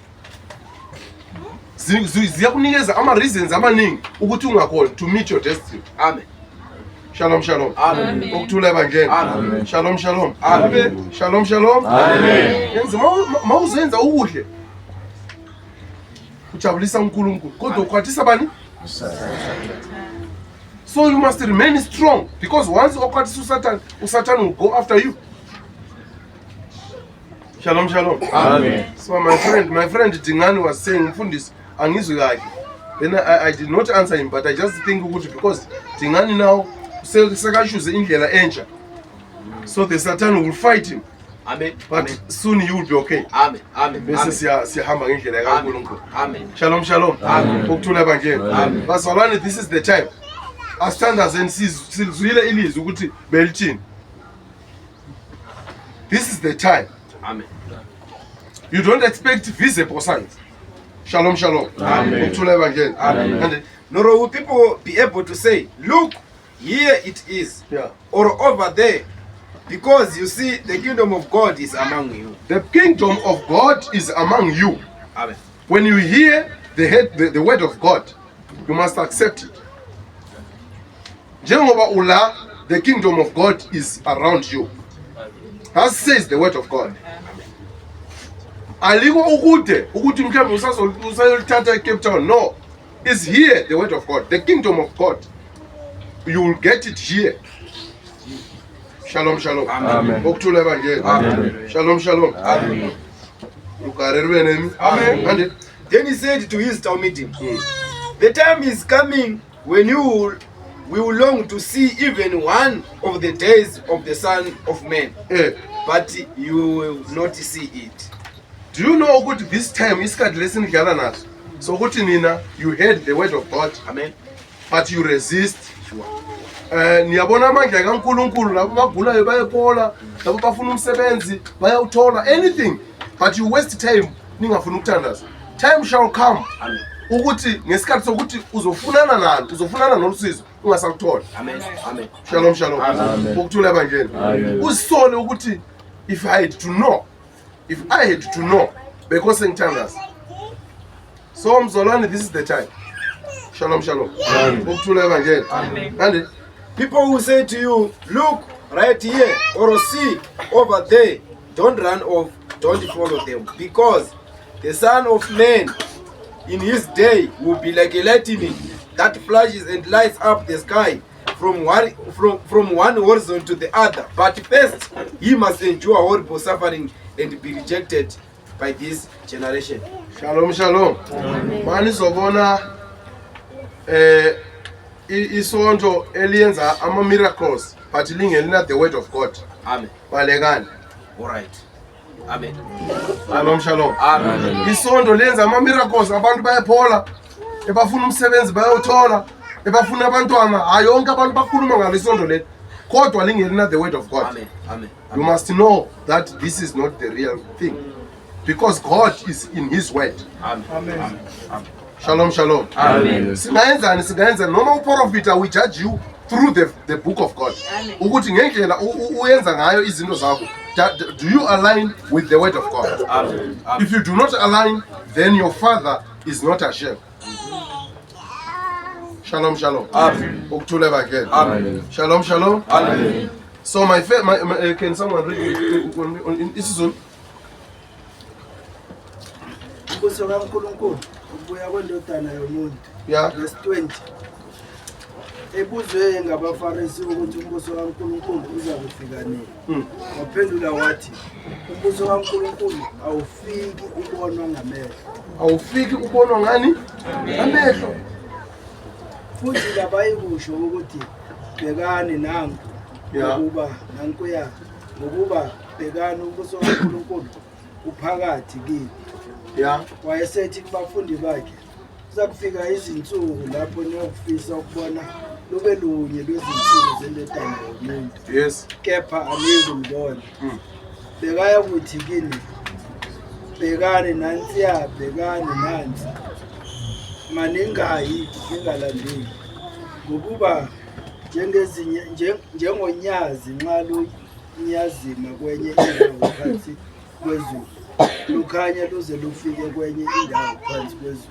S2: Ziyakunikeza ama-reasons amaningi ukuthi ungakhona to meet your destiny.
S4: Amen.
S2: Shalom, shalom.
S4: Amen.
S2: Ukuthula evangeli.
S4: Amen.
S2: Shalom, shalom.
S4: Amen.
S2: Shalom, shalom.
S4: Amen.
S2: Yenza mawuzenza ukuhle ujabulisa uNkulunkulu kodwa ukwathisa bani? So you must remain strong, because once ukwathisa uSathane will go after you. Shalom, shalom.
S4: Amen.
S2: So my friend Dingani was saying mfundisi angizwi kahle. Then I did not answer him, but I just think ukuthi because Dingani now sekashuze indlela entsha, so the Satan will fight him.
S4: Amen.
S2: But
S4: Amen.
S2: soon you will be okay.
S4: Amen. Amen.
S2: Bese siyahamba ngendlela kaNkulunkulu.
S4: Amen.
S2: Shalom, shalom.
S4: Amen.
S2: Ukuthula evangeli.
S4: Amen.
S2: Bazalwane, this is the time. Asithandaze sizwile ilizwi ukuthi belithini. This is the time.
S4: Amen.
S2: You don't expect visible signs. Shalom, shalom.
S4: Amen.
S2: Ukuthula evangeli.
S4: Amen.
S2: And
S4: Nor will people be able to say, look, here it is,
S2: yeah.
S4: or over there, Because you see, the kingdom of God is among you.
S8: The kingdom of God is among you.
S4: Amen.
S8: When you hear the word of God, you must accept it. Njengoba ula, the kingdom of God is around you. That says the word of God. Aliko ukuthi mhlawumbe usayolithatha eCape Town. No. It's here, the word of God. The kingdom of God. You will get it here. Shalom, shalom.
S4: Amen.
S8: Okuthula evangeli.
S4: Amen.
S8: Shalom, shalom.
S4: Amen.
S8: Amen.
S4: Then he said to his Talmudim, the time is coming when we will long to see even one of the days of the Son of Man, but you will not see it.
S8: Do you know what this time is called lesson Galanas? So what nina, you heard the word of God,
S4: Amen.
S8: but you resist. Niyabona manje kaNkulunkulu labo bagulayo bayepola, labo bafuna umsebenzi bayawuthola anything, but you waste time ningafuna ukuthandaza. Time shall come.
S4: Amen.
S8: Ukuthi ngesikhathi sokuthi uzofunana nalo, uzofunana nolusizo ungasakuthola.
S4: Amen. Amen.
S8: Shalom, shalom.
S4: Amen.
S8: Ukuthula evangeli. Usole ukuthi if I had to know, because ngithandaza. So mzolwane, this is the time. Shalom, shalom. Ukuthula evangeli. And
S4: people who say to you, look right here or see over there, don't run off, don't follow them, because the Son of Man in his day will be like a lightning that flashes and lights up the sky from one horizon to the other. But first, he must endure horrible suffering and be rejected by this generation.
S8: shalom, shalom. Mani zobona isonto eliyenza ama miracles but lingelina the word of God.
S4: Amen.
S8: Balekani.
S4: All right. Amen.
S8: Shalom, shalom.
S4: Amen.
S8: Isonto lenza ama miracles, abantu bayephola, ebafuna umsebenzi bayawuthola, ebafuna abantwana, hayi yonke abantu bakhuluma ngalisonto le. Kodwa lingelina the word of God.
S4: Amen. Amen.
S8: You must know that this is not the real thing, because God is in his word.
S4: Amen. Amen.
S8: Shalom, shalom.
S4: Amen.
S8: Singayenza noma uprofita we judge you through the book of God. Ukuthi ngendlela uyenza ngayo izinto zakho, do you align with the word of God?
S4: Amen.
S8: If you do not align, then your father is not ashamed. Shalom, shalom.
S4: Amen.
S8: Ukuthula evangeli.
S4: Amen.
S8: Shalom, shalom.
S4: Amen.
S8: So can someone read in Isizulu?
S5: Umbuso kaNkulunkulu ubuya kwendodana yomuntu.
S8: Yeah.
S5: Verse 20. Ebuzwe ngabaFarisi ukuthi umbuso kaNkulunkulu uza kufika nini. Waphendula wathi, umbuso kaNkulunkulu awufiki ubonwa ngamehlo.
S8: Awufiki ubonwa ngani? Ngamehlo.
S5: Futhi labayikusho ukuthi bhekani nanku.
S8: Yeah.
S5: Ngokuba bhekani umbuso kaNkulunkulu uphakathi kini.
S8: Yeah.
S5: Wayesethi kubafundi bakhe, kuza kufika izinsuku lapho niyokufisa ukubona lube lunye lwezinsuku zendodana yomuntu.
S8: Yes.
S5: Kepha anikumbona. Bekaya kuthi kini, bhekani nansiya, bhekani nansi. Maningayi ningalandeli. Ngokuba njengonyazi nxa lunyazima kwenye indawo phansi kwezulu, lukhanya luze lufike kwenye indawo phansi kwezulu.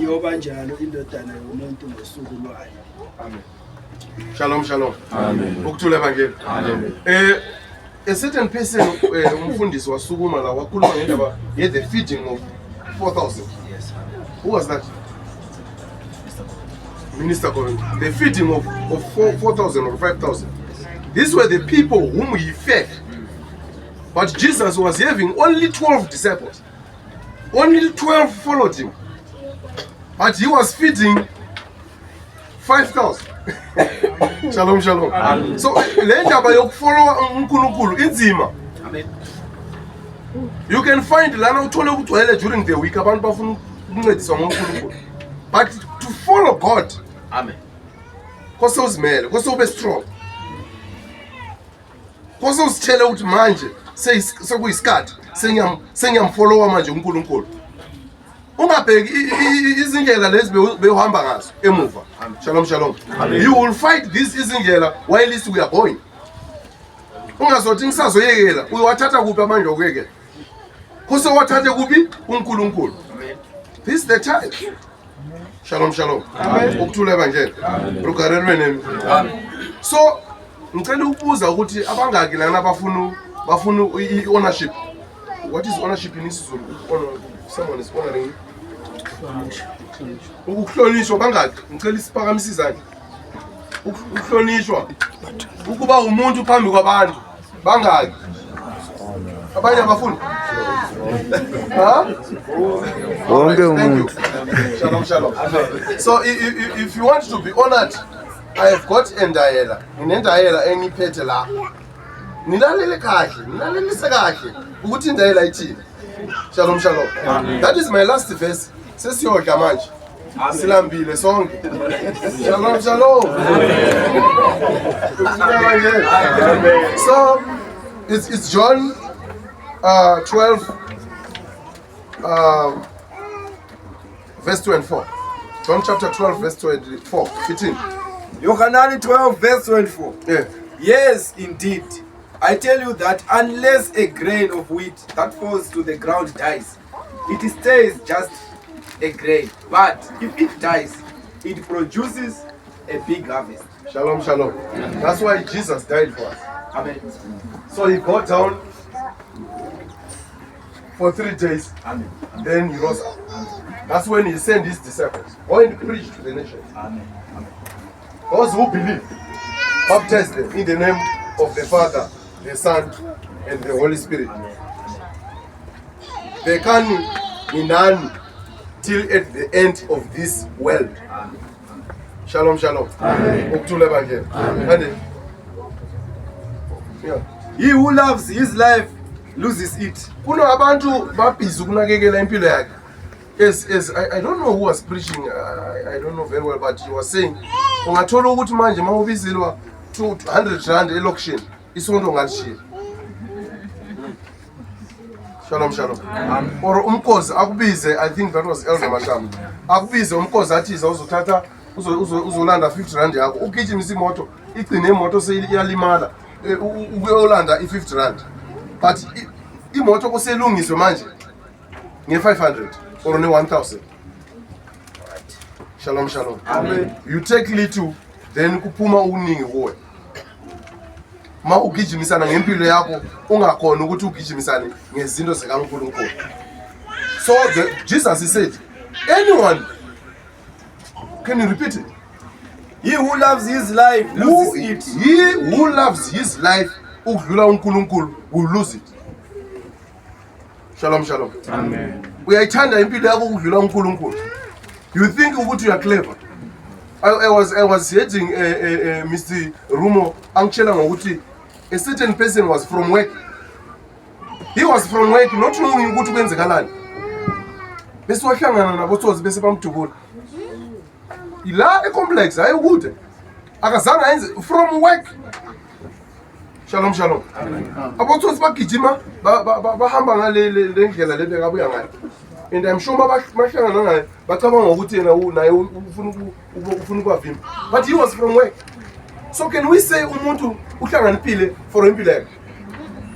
S5: Yoba njalo indodana yomuntu ngosuku lwayo.
S8: Amen. Shalom, shalom.
S4: Amen.
S8: Ukuthula evangeli.
S4: Amen.
S8: A certain person umfundisi wasukuma la wakhuluma ngendaba the feeding of 4,000.
S4: Yes.
S8: Who was that? Minister Cohen. The feeding of 4,000 or 5,000. These were the people whom he fed. But Jesus was having only 12 disciples. Only 12 followed him. But he was feeding 5,000. Shalom, shalom.
S4: Amen.
S8: So, le ndaba yokufollowa uNkulunkulu inzima.
S4: Amen.
S8: You can find lana uthole ukugcwele during the week abantu bafuna ukuncediswa ngoNkulunkulu. But to follow God,
S4: Amen.
S8: kose uzimele, kose ube strong. Kose uzitshele ukuthi manje sekuyisikhathi sengiyamfollowa manje uNkulunkulu. Ungabheki izindlela lezi behamba ngazo emuva. Shalom, shalom. You will fight this izindlela while we are going. ungazothi ngisazoyekela uyowathatha kuphi amandla okuyekela kuse wathathe kuphi uNkulunkulu. This is the time. Shalom shalom. Ukuthula kanje rugarelwe nemi. So ngicela ukubuza ukuthi abangaki lana bafuna i-ownership. What is ownership in isiZulu? Someone is honoring you. Ukuhlonishwa bangaki? Ngicela isiphakamise izandla. Ukuhlonishwa. Ukuba umuntu phambi kwabantu bangaki? Abanye abafuni? Wonke umuntu. Shalom shalom. So if you want to be honored, I have got endayela. Nginendayela engiphethe la. Nilalele kahle, nilalelise kahle ukuthi indayela ithini. Shalom shalom. That is my last verse. Sesiyodla manje. Silambile sonke. Shalom shalom. So it's John 12 verse 24. John chapter 12 verse 24. 15.
S4: Yohanan 12 verse 24.
S8: Yeah.
S4: Yes, indeed. I tell you that unless a grain of wheat that falls to the ground dies, it stays just a grain. But if it dies, it produces a big harvest.
S8: Shalom, shalom. That's why Jesus died for us.
S4: Amen.
S8: So he got down for 3 days.
S4: Amen.
S8: Then he rose up. That's when he sent his disciples. Go and preach to the nations.
S4: Amen.
S8: Those who believe, baptize them in the name of the Father, the Son, and the Holy Spirit. They can be none till at the end of this world. Shalom, shalom. Amen. Yeah.
S4: He who loves his life loses it.
S8: Kuno abantu babhizi ukunakekela impilo yakhe. Yes, I don't know who was preaching. I don't know very well, but he was saying, ungathola ukuthi manje mawubizilwa 200 rand elokishini, isonto ngalishiya. Shalom, shalom. Or umkhozi akubize, I think that was Elder Masham. Akubize umkhozi athi uzothatha uzolanda 50 rand yakho. Ugijimisa imoto, igcine imoto seyiyalimala. Uyolanda i50 rand. But imoto kuselungiswe manje nge500 or ne 1000. Shalom shalom. Amen. You take little then kuphuma uningi kuwe. Ma ugijimisana ngempilo yakho ungakhona ukuthi ugijimisane ngezinto zikaNkulunkulu. So Jesus he said, anyone, can you repeat it?
S4: He who loves his life loses it.
S8: He who loves his life ukudlula uNkulunkulu will lose it. Shalom shalom. Amen. Uyayithanda impilo yakho ukudlula uNkulunkulu. You think ukuthi you are clever. I was hearing Mr. Rumo angitshela ngokuthi a certain person was from work. He was from work not knowing ukuthi kwenzekalani. Bese wahlangana nabothozi bese bamdubula. Ila ecomplex hayi ukuthi akazange ayenze from work. Shalom shalom. Abothozi bagijima bahamba ngale ndlela le bekabuya ngayo. And I'm sure bahlangana naye bacabanga ukuthi yena naye ufuna ukwavimba. But he was from work. So can we say umuntu uhlanganiphile for impilo yakhe?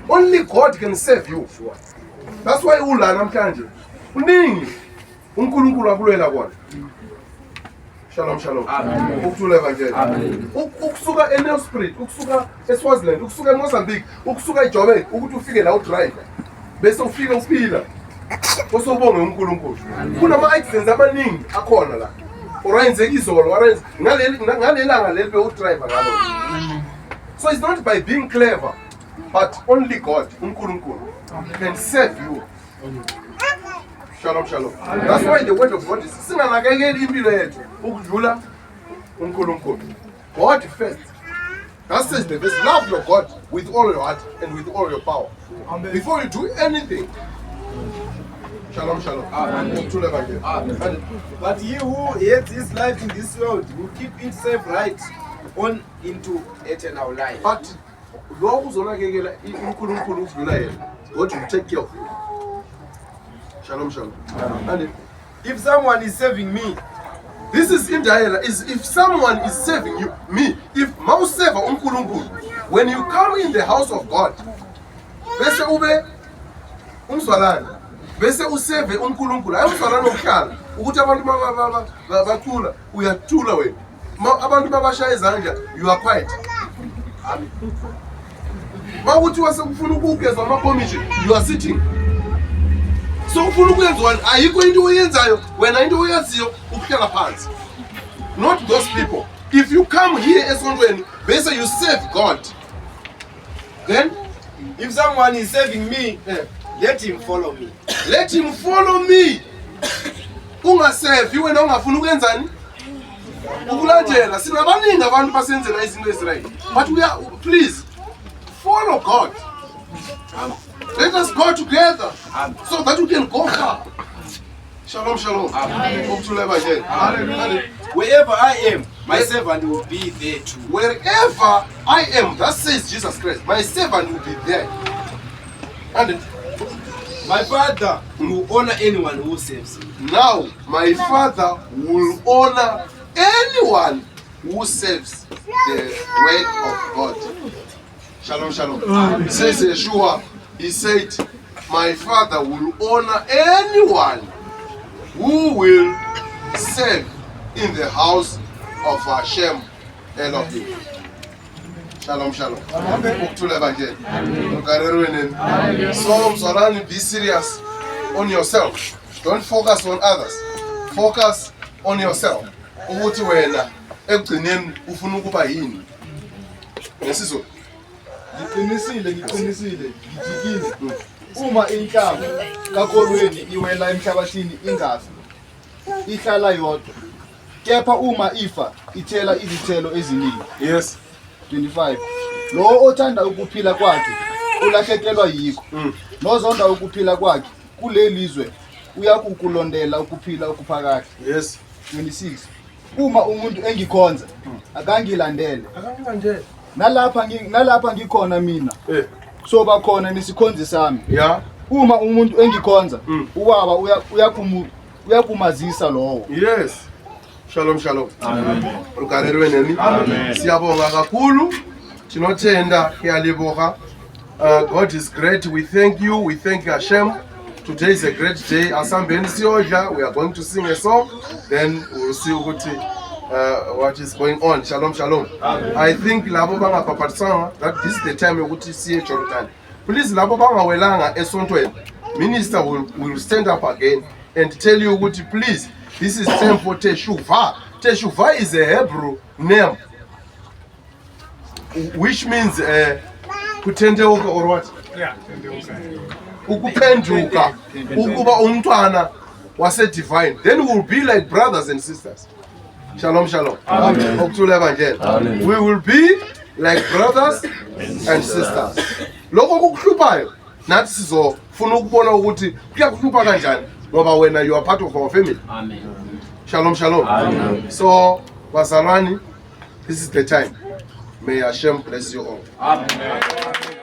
S8: Only God can save you. That's why ula namhlanje uningi uNkulunkulu akulwela kona. Shalom shalom. Amen. Ukuthula evangelini. Amen. Ukusuka eNelspruit, ukusuka eSwaziland, ukusuka eMozambique, ukusuka eJoburg ukuthi ufike la udrive. Bese ufika uphila. Osobonge uNkulunkulu. Kunama accidents abaningi akhona la. Orayenze izolo, orayenze ngalelanga lelibe udriver ngalo. So it's not by being clever, but only God, uNkulunkulu, can save you. Shalom shalom. That's why the word of God is singanakekeli impilo yethu ukudlula uNkulunkulu. God first. That says the verse, love your God with all your heart and with all your power. Amen. Before you do anything. Shalom shalom. Amen. Amen.
S4: But he who hates his life in this world will keep it safe right on into eternal life.
S8: But lo uzonakekela uNkulunkulu ukudlula yena, God will take care of you. Shalom shalom. And
S4: if someone is saving me,
S8: this is indayela, is if someone is saving you, me, if mawuseva uNkulunkulu when you come in the house of God, bese ube umzalwane, bese useve uNkulunkulu, hayi umzalwane okuhlala ukuthi abantu bakhula uyathula wena. Abantu babashaya izandla, you are quiet. Mawuthi wasekufuna ukugeza amakomitshi, you are sitting. So ufuna ukwenziwa ayikho into oyenzayo, wena into oyaziyo ukuhlala phansi. Not those people. If you come here esontweni bese you serve God, then
S4: If someone is serving me, let him follow me.
S8: let him follow me. Ungaserve wena ungafuna ukwenzani? Ukulandela. Sinabaningi abantu basenzela izinto ezirayi. But we are, please follow God. Let us go together so that we can go far. Shalom, shalom. Amen.
S4: Wherever I am, my servant will be there too.
S8: Wherever I am, that says Jesus Christ, my servant will be there. And
S4: My Father will honor anyone who serves him.
S8: now my Father will honor anyone who serves the word of God. Shalom, shalom. He says Yeshua, he said, my Father will honor anyone who will serve in the house of Hashem Elohim. Shalom, shalom. So, Mzalani, be serious on yourself. Don't focus on others. Focus on yourself. Ukuthi wena ekugcineni ufuna ukuba yini. Ngesizwe.
S6: Ngiqinisile, ngijikile. Uma inhlamba kakolweni iwela emhlabathini ingafi, ihlala yodwa. Kepha uma ifa ithela izithelo eziningi.
S8: Yes.
S6: 25. Lo othanda ukuphila kwakhe ulahlekelwa yikho. Nozonda ukuphila kwakhe kulelizwe uyakukulondela ukuphila okuphakathi.
S8: Yes.
S6: 26. Uma umuntu engikhonza akangilandele. Nalapha ngikhona mina. Soba khona nesikhonzi sami.
S8: Yeah.
S6: Uma umuntu engikhonza ubaba uyakumazisa lowo.
S8: Yes. Shalom, shalom. Amen. Ukarerwe neni? Amen. Siyabonga kakhulu. Tinotenda kuyaliboga. God is great. We thank you. We thank Hashem. Today is a great day. Asambeni siyodla. We are going to sing a song. Then we'll see what is going on. Shalom, shalom. Amen. I think labo banga papatsanga that this is the time yokuthi siye Jordan. Please labo banga welanga esontweni. Minister will stand up again and tell you ukuthi please, this is time for Teshuvah. Teshuvah is a Hebrew name, which means kutendeuka or what?
S7: Yeah.
S8: Ukupenduka, ukuba umntwana wase divine. Then we will be like brothers and sisters. Shalom, shalom. Amen. Amen. We will be like brothers and sisters. Lokho kukuhluphayo nathi sizofuna ukubona ukuthi kuyakuhlupha kanjani ngoba wena you are part of our family.
S4: Amen.
S8: Shalom, shalom. Amen. So, Bazalani, this is the time. May Hashem bless you all.
S4: Amen.